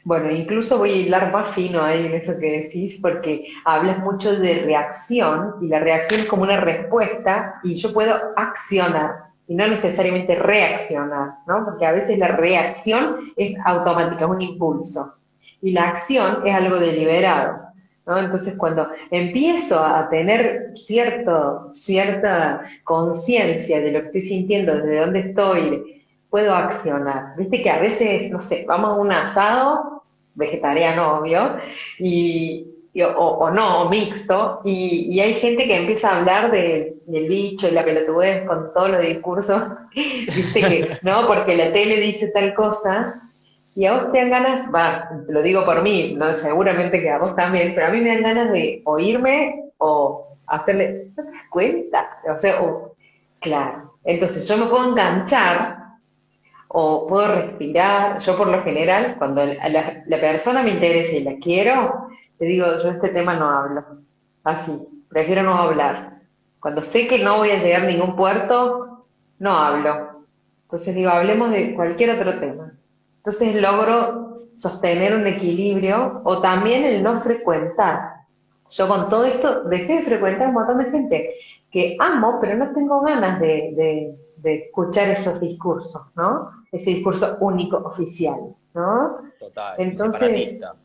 Bueno, incluso voy a hilar más fino ahí en eso que decís, porque hablas mucho de reacción, y la reacción es como una respuesta, y yo puedo accionar, y no necesariamente reaccionar, ¿no? Porque a veces la reacción es automática, es un impulso, y la acción es algo deliberado, ¿no? Entonces, cuando empiezo a tener cierta conciencia de lo que estoy sintiendo, desde dónde estoy, puedo accionar. Viste que a veces, no sé, vamos a un asado, vegetariano, obvio, o no, o mixto, y hay gente que empieza a hablar del bicho y la pelotudez con todos los discursos, viste que, ¿no? Porque la tele dice tal cosa, y a vos te dan ganas, va, lo digo por mí, no, seguramente que a vos también, pero a mí me dan ganas de oírme o hacerle, ¿no te das cuenta? O sea, claro. Entonces yo me puedo enganchar o puedo respirar. Yo por lo general, cuando la persona me interesa y la quiero, le digo, yo de este tema no hablo. Así, prefiero no hablar. Cuando sé que no voy a llegar a ningún puerto, no hablo. Entonces digo, hablemos de cualquier otro tema. Entonces logro sostener un equilibrio, o también el no frecuentar. Yo con todo esto dejé de frecuentar un montón de gente que amo, pero no tengo ganas de escuchar esos discursos, ¿no? Ese discurso único, oficial, ¿no? Total, y Entonces, separatista,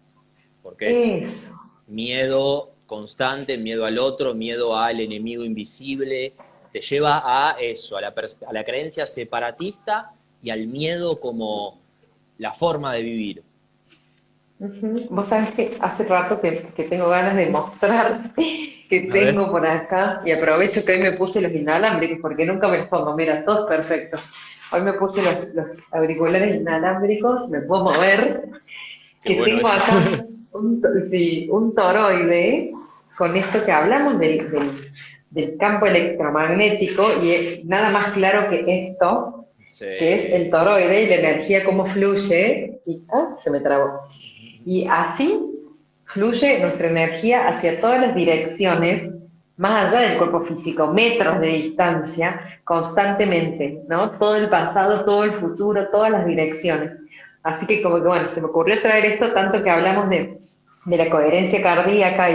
porque es eso. miedo constante, miedo al otro, miedo al enemigo invisible, te lleva a eso, a la creencia separatista y al miedo como la forma de vivir. Ujú. Vos sabés que hace rato que tengo ganas de mostrar que A ver. tengo por acá, y aprovecho que hoy me puse los inalámbricos, porque nunca me los pongo, mira, todos perfectos. Hoy me puse los auriculares inalámbricos, me puedo mover, Qué que bueno tengo eso. acá sí, un toroide, con esto que hablamos del campo electromagnético, y es nada más claro que esto, Sí. que es el toroide y la energía, cómo fluye, y se me trabó. Y así fluye nuestra energía hacia todas las direcciones, más allá del cuerpo físico, metros de distancia, constantemente, ¿no? Todo el pasado, todo el futuro, todas las direcciones. Así que como que bueno, se me ocurrió traer esto, tanto que hablamos de la coherencia cardíaca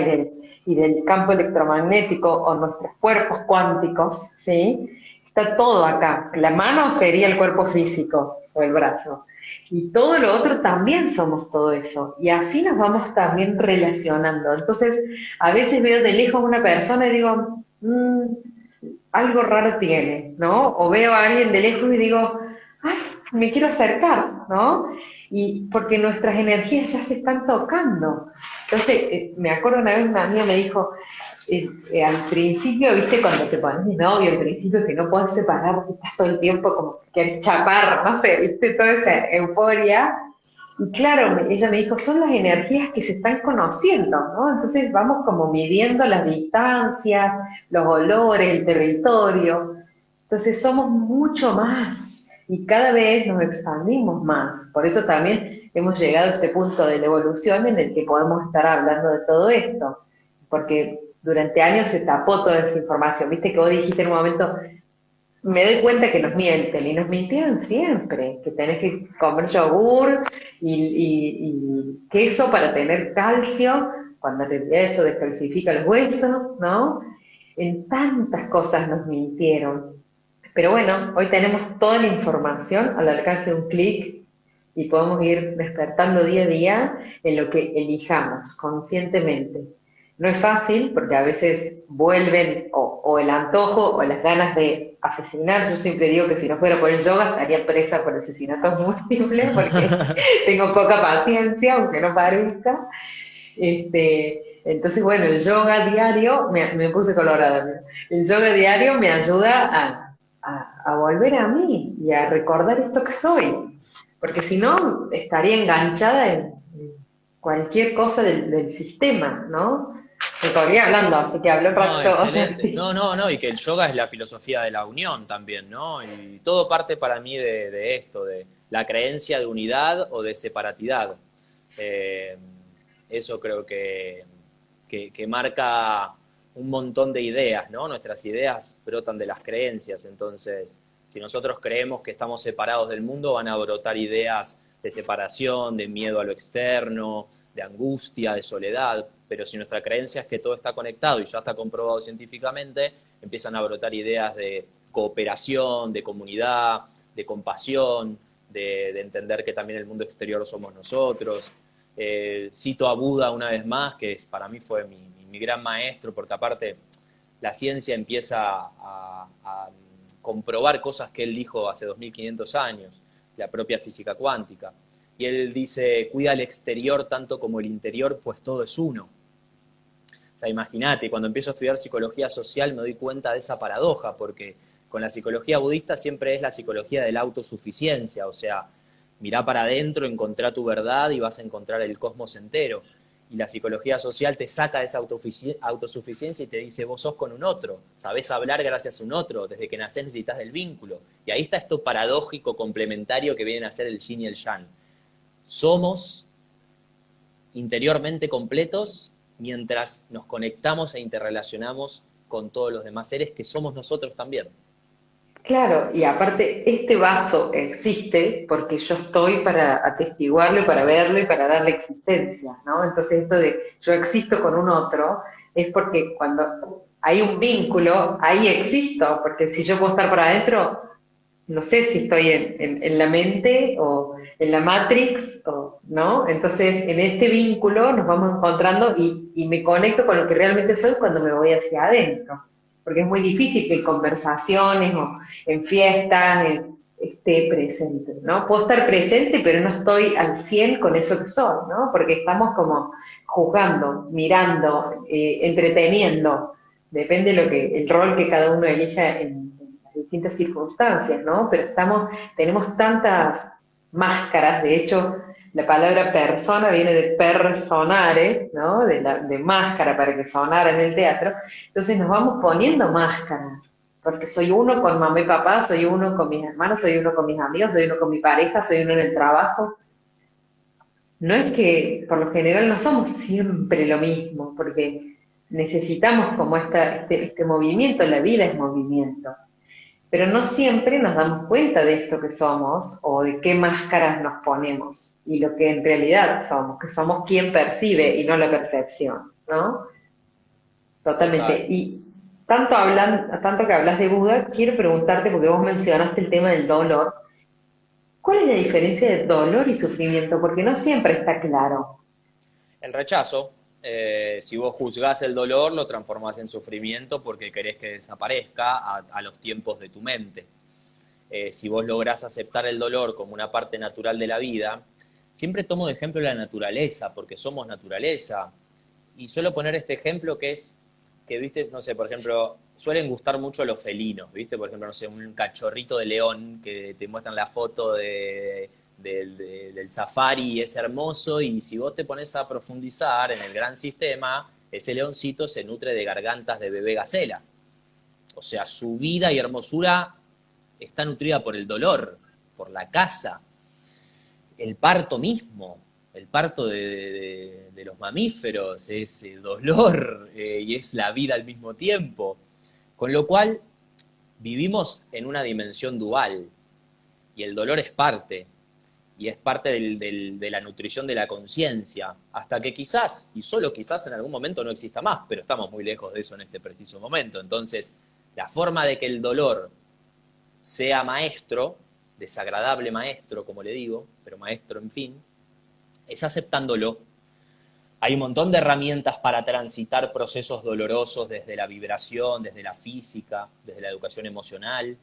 y del campo electromagnético, o nuestros cuerpos cuánticos, ¿sí? está todo acá. La mano sería el cuerpo físico o el brazo. Y todo lo otro también somos todo eso. Y así nos vamos también relacionando. Entonces, a veces veo de lejos una persona y digo, algo raro tiene, ¿no? O veo a alguien de lejos y digo, ay, me quiero acercar, ¿no? Y porque nuestras energías ya se están tocando. Entonces, me acuerdo una vez una amiga me dijo, al principio, viste, cuando te pones de novio, al principio que no puedes separarte, estás todo el tiempo como que quieres chapar, no sé, viste, toda esa euforia. Y claro, ella me dijo, son las energías que se están conociendo, ¿no? Entonces vamos como midiendo las distancias, los olores, el territorio. Entonces somos mucho más y cada vez nos expandimos más. Por eso también hemos llegado a este punto de la evolución en el que podemos estar hablando de todo esto. Porque durante años se tapó toda esa información. Viste que vos dijiste en un momento, me doy cuenta que nos mienten y nos mintieron siempre, que tenés que comer yogur y queso para tener calcio, cuando en realidad eso descalcifica los huesos, ¿no? En tantas cosas nos mintieron. Pero bueno, hoy tenemos toda la información al alcance de un clic y podemos ir despertando día a día en lo que elijamos conscientemente. No es fácil porque a veces vuelven o el antojo o las ganas de asesinar. Yo siempre digo que si no fuera por el yoga estaría presa por asesinatos múltiples porque tengo poca paciencia, aunque no parezca. Entonces, bueno, el yoga diario, me puse colorada, mira. El yoga diario me ayuda a volver a mí y a recordar esto que soy, porque si no, estaría enganchada en cualquier cosa del sistema, ¿no? Me podría hablando, así que hablo un No, rato. excelente. No, no, no, y que el yoga es la filosofía de la unión también, ¿no? Y todo parte para mí de esto, de la creencia de unidad o de separatidad. Eh, Eso creo que marca un montón de ideas, ¿no? Nuestras ideas brotan de las creencias, entonces, si nosotros creemos que estamos separados del mundo, van a brotar ideas de separación, de miedo a lo externo, de angustia, de soledad, pero si nuestra creencia es que todo está conectado y ya está comprobado científicamente, empiezan a brotar ideas de cooperación, de comunidad, de compasión, de entender que también el mundo exterior somos nosotros. Cito a Buda una vez más, que para mí fue mi gran maestro, porque aparte la ciencia empieza a comprobar cosas que él dijo hace 2500 años, la propia física cuántica. Y él dice, cuida el exterior tanto como el interior, pues todo es uno. O sea, imagínate, cuando empiezo a estudiar psicología social me doy cuenta de esa paradoja, porque con la psicología budista siempre es la psicología de la autosuficiencia, o sea, mirá para adentro, encontrá tu verdad y vas a encontrar el cosmos entero. Y la psicología social te saca de esa autosuficiencia y te dice, vos sos con un otro, sabés hablar gracias a un otro, desde que nacés necesitas del vínculo. Y ahí está esto paradójico complementario que vienen a ser el yin y el yang. Somos interiormente completos mientras nos conectamos e interrelacionamos con todos los demás seres que somos nosotros también. Claro, y aparte este vaso existe porque yo estoy para atestiguarlo, y para verlo y para darle existencia, ¿no? Entonces esto de yo existo con un otro es porque cuando hay un vínculo, ahí existo, porque si yo puedo estar por adentro, no sé si estoy en la mente o en la Matrix, o, ¿no? Entonces en este vínculo nos vamos encontrando y me conecto con lo que realmente soy cuando me voy hacia adentro porque es muy difícil que en conversaciones o en fiestas esté presente, ¿no? Puedo estar presente, pero no estoy al 100 con eso que soy, ¿no? Porque estamos como juzgando, mirando, entreteniendo, depende de el rol que cada uno elija en las distintas circunstancias, ¿no? Pero tenemos tantas máscaras, de hecho, la palabra persona viene de personare, ¿no? De máscara para que sonara en el teatro. Entonces nos vamos poniendo máscaras, porque soy uno con mamá y papá, soy uno con mis hermanos, soy uno con mis amigos, soy uno con mi pareja, soy uno en el trabajo. No es que por lo general no somos siempre lo mismo, porque necesitamos como este movimiento, la vida es movimiento. Pero no siempre nos damos cuenta de esto que somos o de qué máscaras nos ponemos y lo que en realidad somos, que somos quien percibe y no la percepción, ¿no? Totalmente. Total. tanto que hablas de Buda, quiero preguntarte, porque vos mencionaste el tema del dolor, ¿cuál es la diferencia de dolor y sufrimiento? Porque no siempre está claro. El rechazo, si vos juzgás el dolor, lo transformás en sufrimiento porque querés que desaparezca a los tiempos de tu mente. Si vos lográs aceptar el dolor como una parte natural de la vida, siempre tomo de ejemplo la naturaleza, porque somos naturaleza. Y suelo poner este ejemplo que es, que viste, no sé, por ejemplo, suelen gustar mucho los felinos, viste, por ejemplo, no sé, un cachorrito de león que te muestran la foto del safari y es hermoso, y si vos te pones a profundizar en el gran sistema, ese leoncito se nutre de gargantas de bebé gacela. O sea, su vida y hermosura está nutrida por el dolor, por la caza, el parto mismo, el parto de los mamíferos, es dolor y es la vida al mismo tiempo. Con lo cual, vivimos en una dimensión dual y el dolor es parte, y es parte de la nutrición de la conciencia, hasta que quizás, y solo quizás en algún momento no exista más, pero estamos muy lejos de eso en este preciso momento. Entonces, la forma de que el dolor sea maestro, desagradable maestro, como le digo, pero maestro en fin, es aceptándolo. Hay un montón de herramientas para transitar procesos dolorosos desde la vibración, desde la física, desde la educación emocional,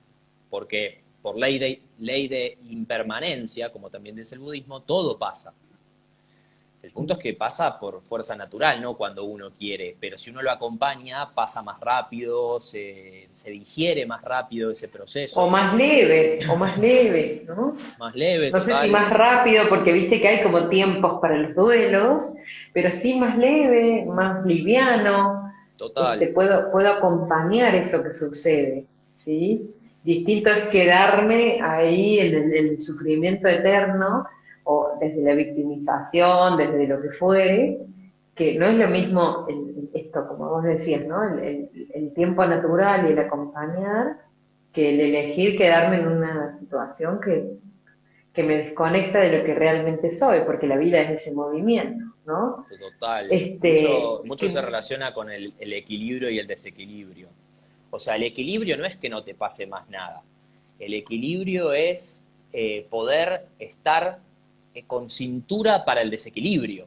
porque por ley de impermanencia, como también dice el budismo, todo pasa. El punto es que pasa por fuerza natural, no cuando uno quiere, pero si uno lo acompaña, pasa más rápido, se digiere más rápido ese proceso. O más leve, ¿no? Más leve, No sé si total. más rápido, porque viste que hay como tiempos para los duelos, pero sí más leve, más liviano. Total. Puedo acompañar eso que sucede, ¿sí? Distinto es quedarme ahí en el sufrimiento eterno, o desde la victimización, desde lo que fuere, que no es lo mismo esto, como vos decías, ¿no? El tiempo natural y el acompañar, que el elegir quedarme en una situación que me desconecta de lo que realmente soy, porque la vida es ese movimiento, ¿no? Total. Este, Mucho se relaciona con el equilibrio y el desequilibrio. O sea, el equilibrio no es que no te pase más nada. El equilibrio es poder estar con cintura para el desequilibrio.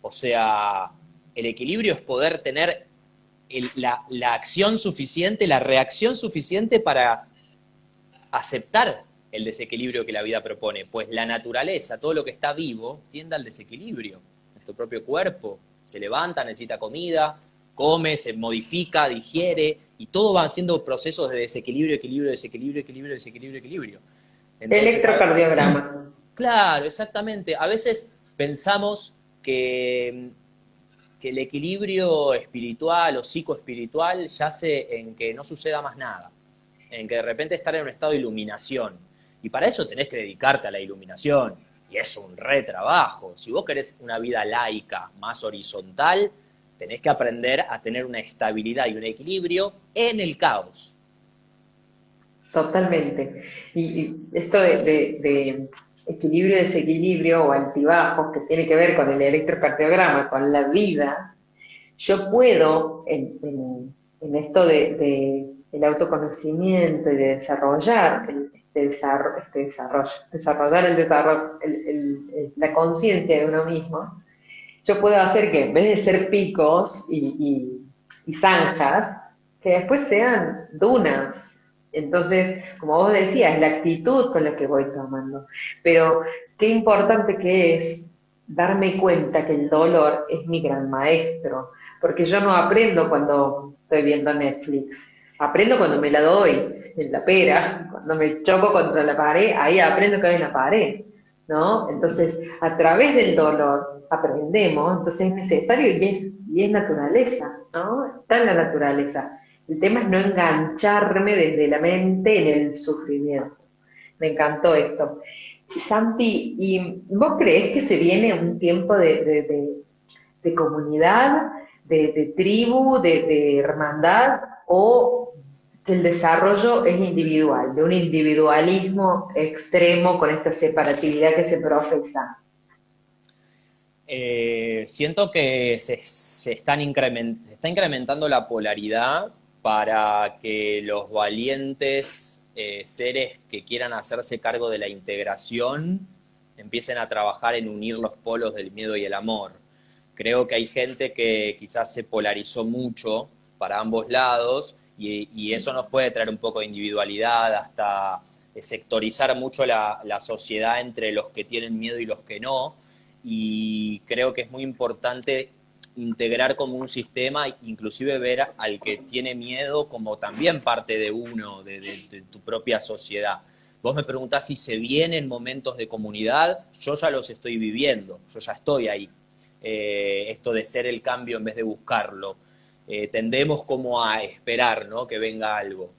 O sea, el equilibrio es poder tener la acción suficiente, la reacción suficiente para aceptar el desequilibrio que la vida propone. Pues la naturaleza, todo lo que está vivo, tiende al desequilibrio. Nuestro propio cuerpo se levanta, necesita comida, come, se modifica, digiere, y todo va haciendo procesos de desequilibrio, equilibrio, desequilibrio, equilibrio, desequilibrio, equilibrio. Entonces, electrocardiograma. claro, exactamente. A veces pensamos que el equilibrio espiritual o psicoespiritual yace en que no suceda más nada, en que de repente estar en un estado de iluminación. Y para eso tenés que dedicarte a la iluminación. Y es un re trabajo. Si vos querés una vida laica, más horizontal, tenés que aprender a tener una estabilidad y un equilibrio en el caos. Totalmente. Y esto de equilibrio y desequilibrio o altibajos que tiene que ver con el electrocardiograma, con la vida, yo puedo en esto el autoconocimiento y de desarrollar desarrollar la conciencia de uno mismo, yo puedo hacer que en vez de ser picos y zanjas, que después sean dunas. Entonces, como vos decías, la actitud con la que voy tomando. Pero qué importante que es darme cuenta que el dolor es mi gran maestro, porque yo no aprendo cuando estoy viendo Netflix, aprendo cuando me la doy en la pera, cuando me choco contra la pared, ahí aprendo que hay una pared, ¿no? Entonces, a través del dolor aprendemos, entonces es necesario y es naturaleza, ¿no? Está en la naturaleza. El tema es no engancharme desde la mente en el sufrimiento. Me encantó esto. Santi, ¿y vos creés que se viene un tiempo de comunidad, de tribu, de hermandad, o que el desarrollo es individual, de un individualismo extremo con esta separatividad que se profesa? Siento que se está incrementando la polaridad para que los valientes seres que quieran hacerse cargo de la integración empiecen a trabajar en unir los polos del miedo y el amor. Creo que hay gente que quizás se polarizó mucho para ambos lados y eso nos puede traer un poco de individualidad, hasta sectorizar mucho la sociedad entre los que tienen miedo y los que no, y creo que es muy importante integrar como un sistema, inclusive ver al que tiene miedo como también parte de uno, de tu propia sociedad. Vos me preguntás si se vienen momentos de comunidad, yo ya los estoy viviendo, yo ya estoy ahí. Esto de ser el cambio en vez de buscarlo. Tendemos como a esperar, ¿no?, que venga algo.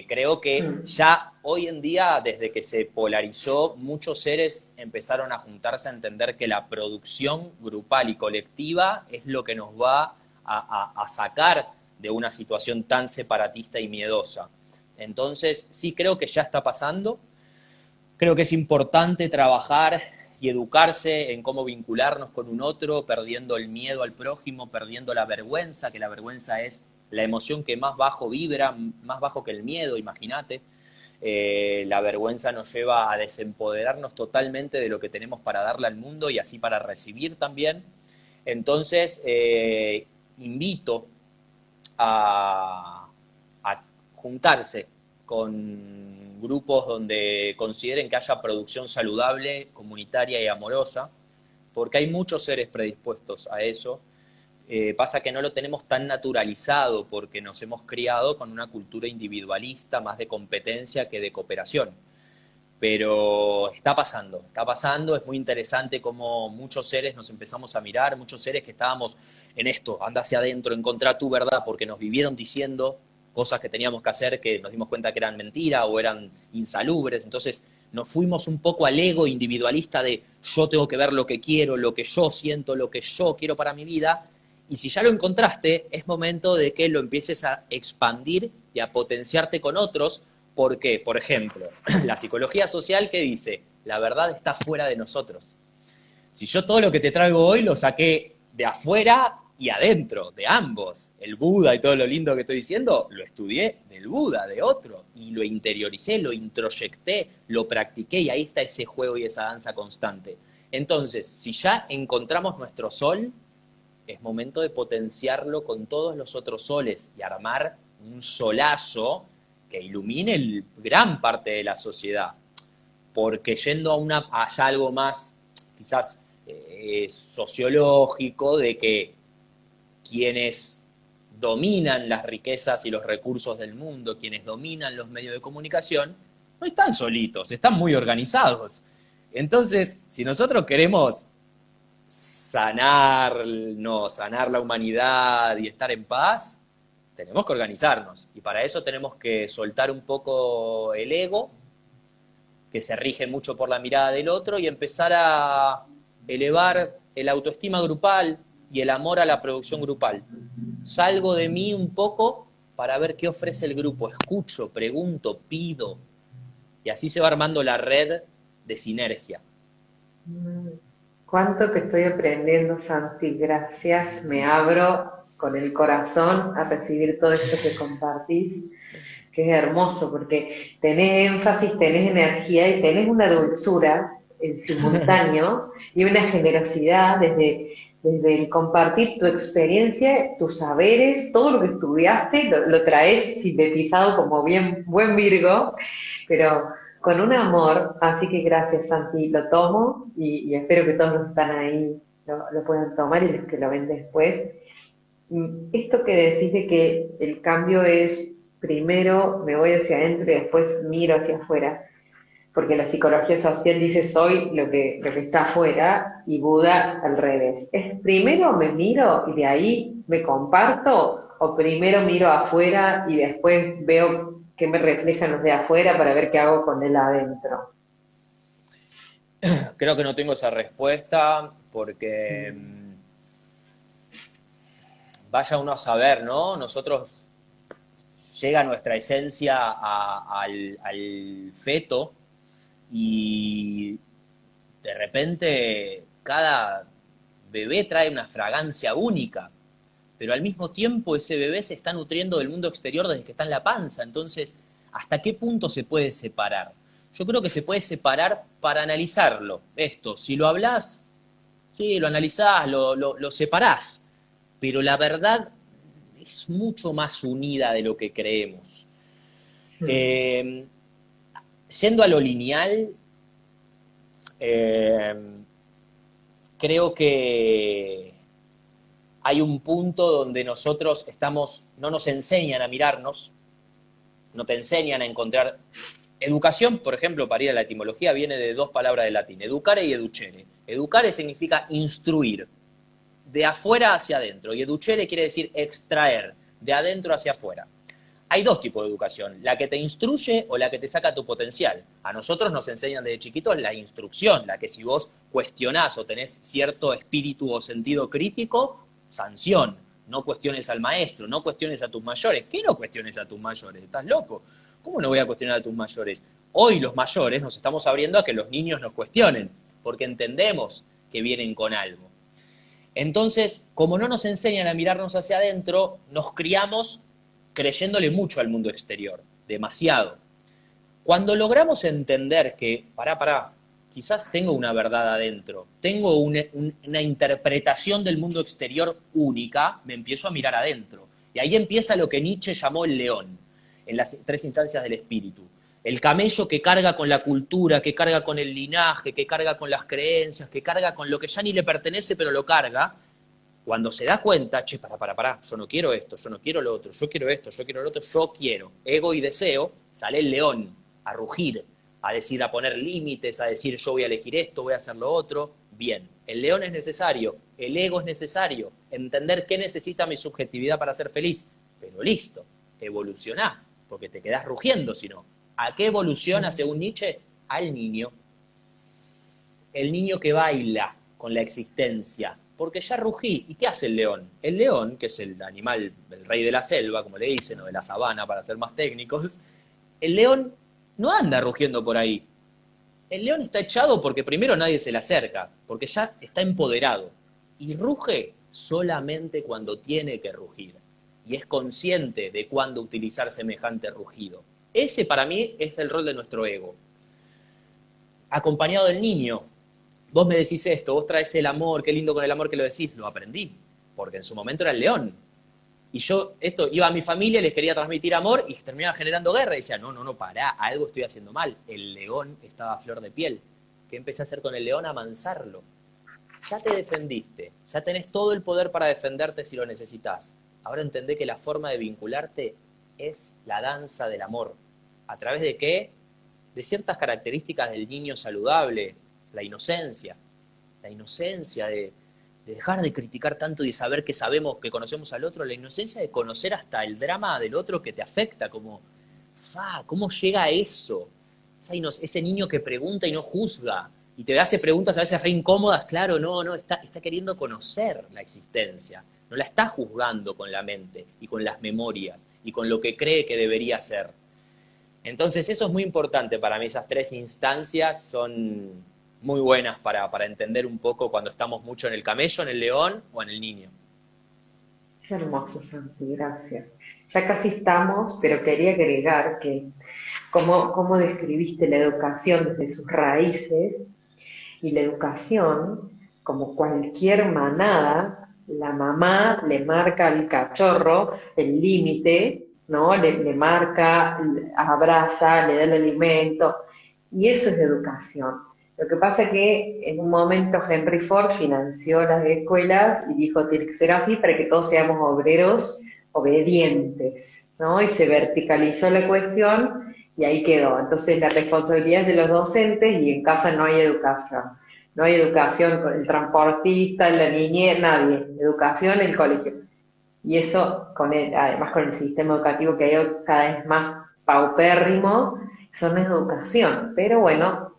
Creo que ya hoy en día, desde que se polarizó, muchos seres empezaron a juntarse a entender que la producción grupal y colectiva es lo que nos va a sacar de una situación tan separatista y miedosa. Entonces, sí creo que ya está pasando. Creo que es importante trabajar y educarse en cómo vincularnos con un otro, perdiendo el miedo al prójimo, perdiendo la vergüenza, que la vergüenza es la emoción que más bajo vibra, más bajo que el miedo, imagínate. La vergüenza nos lleva a desempoderarnos totalmente de lo que tenemos para darle al mundo y así para recibir también. Entonces, invito a juntarse con grupos donde consideren que haya producción saludable, comunitaria y amorosa, porque hay muchos seres predispuestos a eso. Pasa que no lo tenemos tan naturalizado porque nos hemos criado con una cultura individualista, más de competencia que de cooperación. Pero está pasando, es muy interesante cómo muchos seres nos empezamos a mirar, muchos seres que estábamos en esto, anda hacia adentro, encontrá tu verdad, porque nos vivieron diciendo cosas que teníamos que hacer que nos dimos cuenta que eran mentira o eran insalubres. Entonces nos fuimos un poco al ego individualista de yo tengo que ver lo que quiero, lo que yo siento, lo que yo quiero para mi vida. Y si ya lo encontraste, es momento de que lo empieces a expandir y a potenciarte con otros, porque, por ejemplo, la psicología social, ¿qué dice? La verdad está fuera de nosotros. Si yo todo lo que te traigo hoy lo saqué de afuera y adentro, de ambos, el Buda y todo lo lindo que estoy diciendo, lo estudié del Buda, de otro, y lo interioricé, lo introyecté, lo practiqué, y ahí está ese juego y esa danza constante. Entonces, si ya encontramos nuestro sol, es momento de potenciarlo con todos los otros soles y armar un solazo que ilumine gran parte de la sociedad. Porque yendo allá algo más, quizás sociológico, de que quienes dominan las riquezas y los recursos del mundo, quienes dominan los medios de comunicación, no están solitos, están muy organizados. Entonces, si nosotros queremos sanar la humanidad y estar en paz, tenemos que organizarnos. Y para eso tenemos que soltar un poco el ego, que se rige mucho por la mirada del otro, y empezar a elevar el autoestima grupal y el amor a la producción grupal. Salgo de mí un poco para ver qué ofrece el grupo, escucho, pregunto, pido, y así se va armando la red de sinergia. Cuánto que estoy aprendiendo, Santi, gracias, me abro con el corazón a recibir todo esto que compartís, que es hermoso, porque tenés énfasis, tenés energía y tenés una dulzura en simultáneo y una generosidad desde el compartir tu experiencia, tus saberes, todo lo que estudiaste, lo traes sintetizado como bien buen Virgo, pero con un amor, así que gracias, Santi, lo tomo y espero que todos los que están ahí lo puedan tomar y los que lo ven después. Esto que decís de que el cambio es primero me voy hacia adentro y después miro hacia afuera, porque la psicología social dice soy lo que está afuera y Buda al revés. ¿Es primero me miro y de ahí me comparto o primero miro afuera y después veo qué me reflejan los de afuera para ver qué hago con él adentro? Creo que no tengo esa respuesta porque vaya uno a saber, ¿no? Nosotros llega nuestra esencia al feto y de repente cada bebé trae una fragancia única, pero al mismo tiempo ese bebé se está nutriendo del mundo exterior desde que está en la panza. Entonces, ¿hasta qué punto se puede separar? Yo creo que se puede separar para analizarlo. Esto, si lo hablás, sí, lo analizás, lo separás, pero la verdad es mucho más unida de lo que creemos. Yendo a lo lineal, creo que hay un punto donde nosotros no nos enseñan a mirarnos, no te enseñan a encontrar. Educación, por ejemplo, para ir a la etimología, viene de dos palabras de latín, educare y educere. Educare significa instruir, de afuera hacia adentro, y educere quiere decir extraer, de adentro hacia afuera. Hay dos tipos de educación, la que te instruye o la que te saca tu potencial. A nosotros nos enseñan desde chiquitos la instrucción, la que si vos cuestionás o tenés cierto espíritu o sentido crítico, sanción. No cuestiones al maestro, no cuestiones a tus mayores. ¿Qué no cuestiones a tus mayores? ¿Estás loco? ¿Cómo no voy a cuestionar a tus mayores? Hoy los mayores nos estamos abriendo a que los niños nos cuestionen, porque entendemos que vienen con algo. Entonces, como no nos enseñan a mirarnos hacia adentro, nos criamos creyéndole mucho al mundo exterior, demasiado. Cuando logramos entender que, quizás tengo una verdad adentro, tengo una interpretación del mundo exterior única, me empiezo a mirar adentro. Y ahí empieza lo que Nietzsche llamó el león, en las tres instancias del espíritu. El camello que carga con la cultura, que carga con el linaje, que carga con las creencias, que carga con lo que ya ni le pertenece, pero lo carga. Cuando se da cuenta, che, yo no quiero esto, yo no quiero lo otro, yo quiero esto, yo quiero lo otro, yo quiero. Ego y deseo, sale el león a rugir, a decir, a poner límites, a decir yo voy a elegir esto, voy a hacer lo otro. Bien, el león es necesario, el ego es necesario, entender qué necesita mi subjetividad para ser feliz. Pero listo, evolucioná, porque te quedás rugiendo si no. ¿A qué evoluciona según Nietzsche? Al niño. El niño que baila con la existencia, porque ya rugí. ¿Y qué hace el león? El león, que es el animal, el rey de la selva, como le dicen, o de la sabana, para ser más técnicos, el león no anda rugiendo por ahí. El león está echado porque primero nadie se le acerca, porque ya está empoderado. Y ruge solamente cuando tiene que rugir. Y es consciente de cuándo utilizar semejante rugido. Ese para mí es el rol de nuestro ego. Acompañado del niño. Vos me decís esto, vos traes el amor, qué lindo con el amor que lo decís. Lo aprendí, porque en su momento era el león. Y yo iba a mi familia, les quería transmitir amor y terminaba generando guerra. Y decía, no, pará, algo estoy haciendo mal. El león estaba a flor de piel. ¿Qué empecé a hacer con el león? Amansarlo. Ya te defendiste, ya tenés todo el poder para defenderte si lo necesitas. Ahora entendé que la forma de vincularte es la danza del amor. ¿A través de qué? De ciertas características del niño saludable, la inocencia de dejar de criticar tanto y de saber que sabemos, que conocemos al otro, la inocencia de conocer hasta el drama del otro que te afecta, como, ¿cómo llega a eso? Ese niño que pregunta y no juzga, y te hace preguntas a veces re incómodas, claro, está queriendo conocer la existencia, no la está juzgando con la mente y con las memorias y con lo que cree que debería ser. Entonces eso es muy importante para mí, esas tres instancias son muy buenas para entender un poco cuando estamos mucho en el camello, en el león o en el niño. Qué hermoso, Santi, gracias. Ya casi estamos, pero quería agregar que cómo describiste la educación desde sus raíces y la educación, como cualquier manada, la mamá le marca al cachorro el límite, ¿no? Le marca, abraza, le da el alimento, y eso es educación. Lo que pasa es que en un momento Henry Ford financió las escuelas y dijo, tiene que ser así para que todos seamos obreros obedientes, ¿no? Y se verticalizó la cuestión y ahí quedó. Entonces la responsabilidad es de los docentes y en casa no hay educación. No hay educación con el transportista, la niñez, nadie. Educación en el colegio. Y eso, además con el sistema educativo que hay cada vez más paupérrimo, eso no es educación. Pero bueno,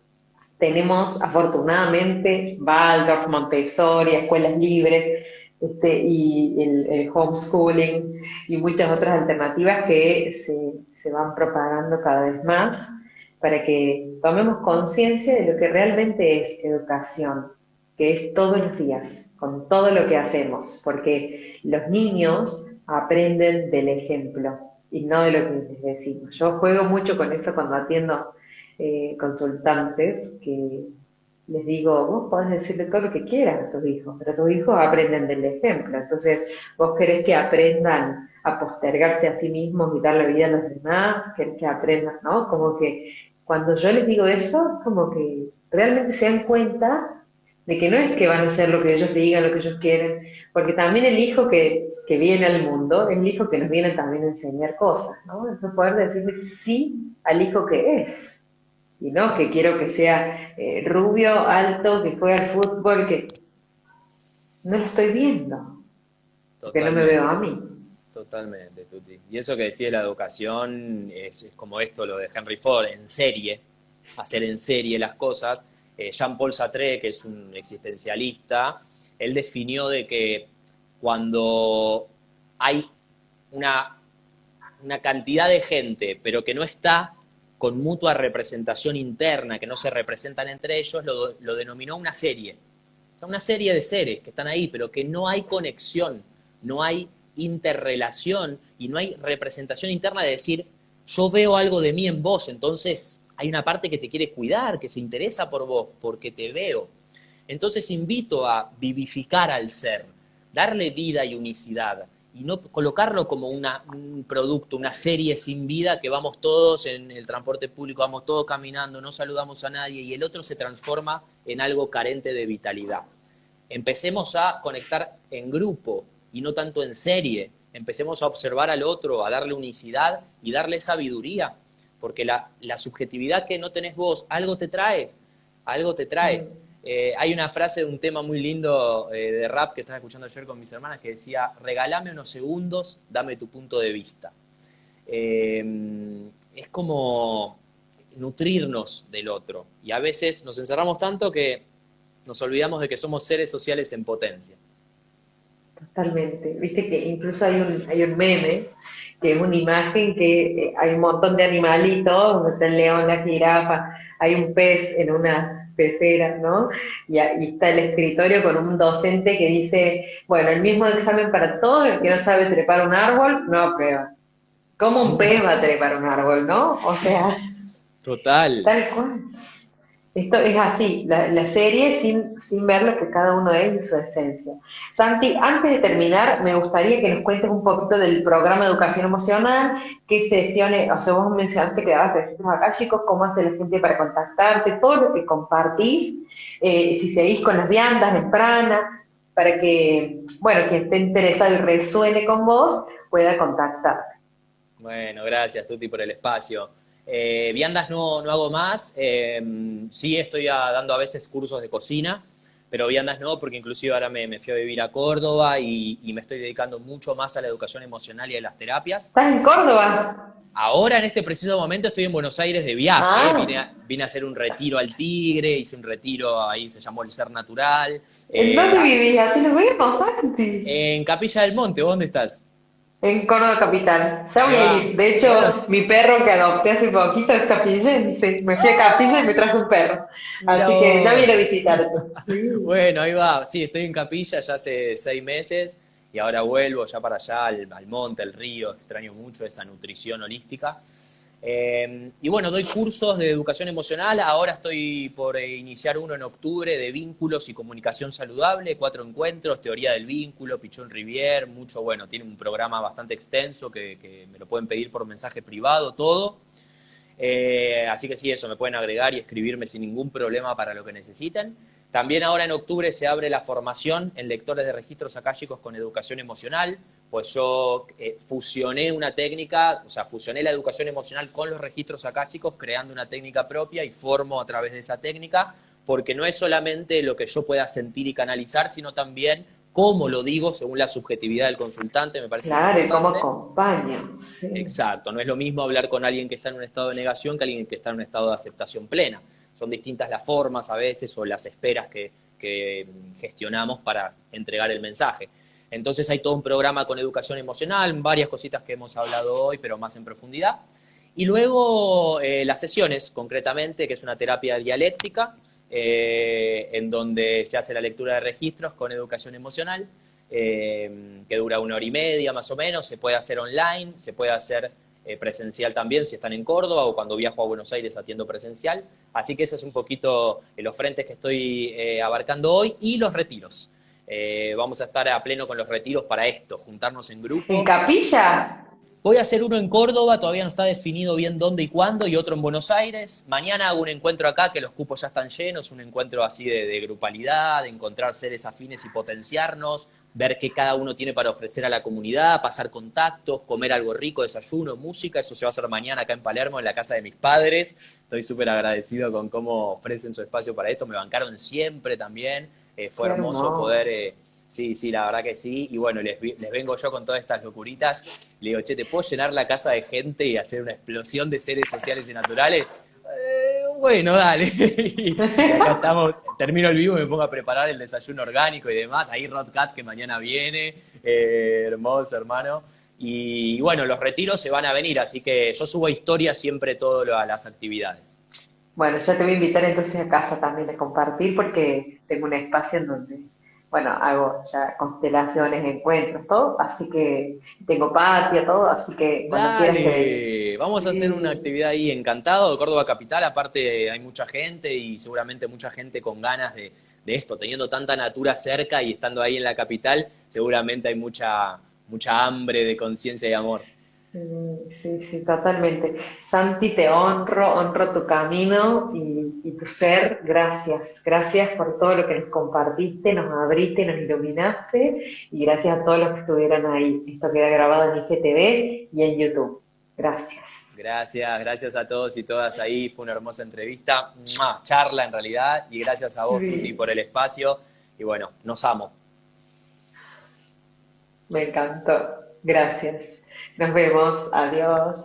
tenemos afortunadamente Waldorf, Montessori, escuelas libres, y el homeschooling y muchas otras alternativas que se van propagando cada vez más para que tomemos conciencia de lo que realmente es educación, que es todos los días, con todo lo que hacemos, porque los niños aprenden del ejemplo y no de lo que les decimos. Yo juego mucho con eso cuando atiendo consultantes, que les digo, vos podés decirle todo lo que quieras a tus hijos, pero tus hijos aprenden del ejemplo. Entonces, vos querés que aprendan a postergarse a sí mismos y darle vida a los demás, querés que aprendan, ¿no? Como que cuando yo les digo eso, como que realmente se dan cuenta de que no es que van a hacer lo que ellos digan, lo que ellos quieren, porque también el hijo que viene al mundo es el hijo que nos viene también a enseñar cosas, ¿no? Entonces poder decirle sí al hijo que es. Y no que quiero que sea rubio, alto, que juegue al fútbol, que no lo estoy viendo, porque no me veo a Totalmente. mí. Totalmente, Tuti. Y eso que decía de la educación es como esto, lo de Henry Ford, en serie, hacer en serie las cosas. Jean-Paul Sartre, que es un existencialista, él definió de que cuando hay una, una cantidad de gente, pero que no está con mutua representación interna, que no se representan entre ellos, lo denominó una serie. O sea, una serie de seres que están ahí, pero que no hay conexión, no hay interrelación y no hay representación interna de decir, yo veo algo de mí en vos, entonces hay una parte que te quiere cuidar, que se interesa por vos, porque te veo. Entonces invito a vivificar al ser, darle vida y unicidad, y no colocarlo como un producto, una serie sin vida que vamos todos en el transporte público, vamos todos caminando, no saludamos a nadie y el otro se transforma en algo carente de vitalidad. Empecemos a conectar en grupo y no tanto en serie. Empecemos a observar al otro, a darle unicidad y darle sabiduría, porque la subjetividad que no tenés vos, algo te trae, algo te trae. Hay una frase de un tema muy lindo de rap que estaba escuchando ayer con mis hermanas que decía, regálame unos segundos, dame tu punto de vista. Es como nutrirnos del otro. Y a veces nos encerramos tanto que nos olvidamos de que somos seres sociales en potencia. Totalmente. Viste que incluso hay un meme, que es una imagen que hay un montón de animalitos, donde está el león, la jirafa, hay un pez en una pecera, ¿no? Y ahí está el escritorio con un docente que dice, bueno, el mismo examen para todos, el que no sabe trepar un árbol, no aprueba. ¿Cómo un pez va a trepar un árbol, no? O sea, Total. tal cual. Esto es así, la serie sin ver lo que cada uno es y su esencia. Santi, antes de terminar, me gustaría que nos cuentes un poquito del programa de educación emocional, qué sesiones, o sea, vos mencionaste que dabas registros acá, chicos, cómo hace la gente para contactarte, todo lo que compartís, si seguís con las viandas en Prana, para que, bueno, quien esté interesado y resuene con vos, pueda contactarte. Bueno, gracias, Tuti, por el espacio. Viandas no hago más. Sí estoy dando a veces cursos de cocina, pero viandas no, porque inclusive ahora me fui a vivir a Córdoba y me estoy dedicando mucho más a la educación emocional y a las terapias. ¿Estás en Córdoba? Ahora, en este preciso momento, estoy en Buenos Aires de viaje. Ah, Vine a hacer un retiro al Tigre, hice un retiro ahí, se llamó El Ser Natural. ¿en dónde vivís? Así nos vemos, Santi. En Capilla del Monte, ¿vos dónde estás? En Córdoba Capital. Ya Ahí voy a va. ir. De Bueno, hecho, mi perro que adopté hace poquito es capillense. Me fui a Capilla y me traje un perro. mira Así que ya voy a ir a vos. visitarte. Sí. Bueno, ahí va. Sí, estoy en Capilla ya hace 6 meses y ahora vuelvo ya para allá, al monte, al río. Extraño mucho esa nutrición holística. Y bueno, doy cursos de educación emocional. Ahora estoy por iniciar uno en octubre de vínculos y comunicación saludable. 4 encuentros, teoría del vínculo, Pichón Rivière, mucho, bueno, tiene un programa bastante extenso que me lo pueden pedir por mensaje privado, todo. Así que sí, eso, me pueden agregar y escribirme sin ningún problema para lo que necesiten. También ahora en octubre se abre la formación en lectores de registros akáshicos con educación emocional, pues yo fusioné una técnica, o sea, fusioné la educación emocional con los registros akáshicos, creando una técnica propia y formo a través de esa técnica, porque no es solamente lo que yo pueda sentir y canalizar, sino también cómo lo digo según la subjetividad del consultante, me parece muy Claro, y cómo importante. acompaña. Sí. Exacto, no es lo mismo hablar con alguien que está en un estado de negación que alguien que está en un estado de aceptación plena. Son distintas las formas a veces o las esperas que gestionamos para entregar el mensaje. Entonces hay todo un programa con educación emocional, varias cositas que hemos hablado hoy, pero más en profundidad. Y luego las sesiones, concretamente, que es una terapia dialéctica, en donde se hace la lectura de registros con educación emocional, que dura 1 hora y media más o menos. Se puede hacer online, se puede hacer presencial también si están en Córdoba, o cuando viajo a Buenos Aires atiendo presencial. Así que ese es un poquito los frentes que estoy abarcando hoy, y los retiros. Vamos a estar a pleno con los retiros para esto, juntarnos en ¿En grupo. capilla? Voy a hacer uno en Córdoba, todavía no está definido bien dónde y cuándo, y otro en Buenos Aires. Mañana hago un encuentro acá, que los cupos ya están llenos, un encuentro así de grupalidad, de encontrar seres afines y potenciarnos, ver qué cada uno tiene para ofrecer a la comunidad, pasar contactos, comer algo rico, desayuno, música. Eso se va a hacer mañana acá en Palermo, en la casa de mis padres. Estoy súper agradecido con cómo ofrecen su espacio para esto, me bancaron siempre también. Fue Qué hermoso hermoso. poder... Sí, la verdad que sí. Y bueno, les vengo yo con todas estas locuritas. Le digo, che, ¿te puedo llenar la casa de gente y hacer una explosión de seres sociales y naturales? Bueno, dale. Y acá estamos, termino el vivo y me pongo a preparar el desayuno orgánico y demás. Ahí Rodcat, que mañana viene. Hermoso, hermano. Y bueno, los retiros se van a venir, así que yo subo a historia siempre todas las actividades. Bueno, ya te voy a invitar entonces a casa también a compartir porque tengo un espacio en donde, bueno, hago ya constelaciones, encuentros, todo, así que tengo patio, todo, así que cuando quieras te venís. Dale, vamos a hacer una Sí, actividad ahí, encantado, Córdoba Capital. Aparte hay mucha gente, y seguramente mucha gente con ganas de esto, teniendo tanta natura cerca y estando ahí en la capital, seguramente hay mucha hambre de conciencia y amor. sí, sí, totalmente. Santi, te honro, honro tu camino y tu ser. Gracias, gracias por todo lo que nos compartiste, nos abriste, nos iluminaste y gracias a todos los que estuvieron ahí. Esto queda grabado en IGTV y en YouTube. Gracias. Gracias a todos y todas ahí, fue una hermosa entrevista, ¡mua! Charla en realidad, y gracias a vos, Tuti, Sí, por el espacio, y bueno, nos amo. me encantó. Gracias. Nos vemos. Adiós.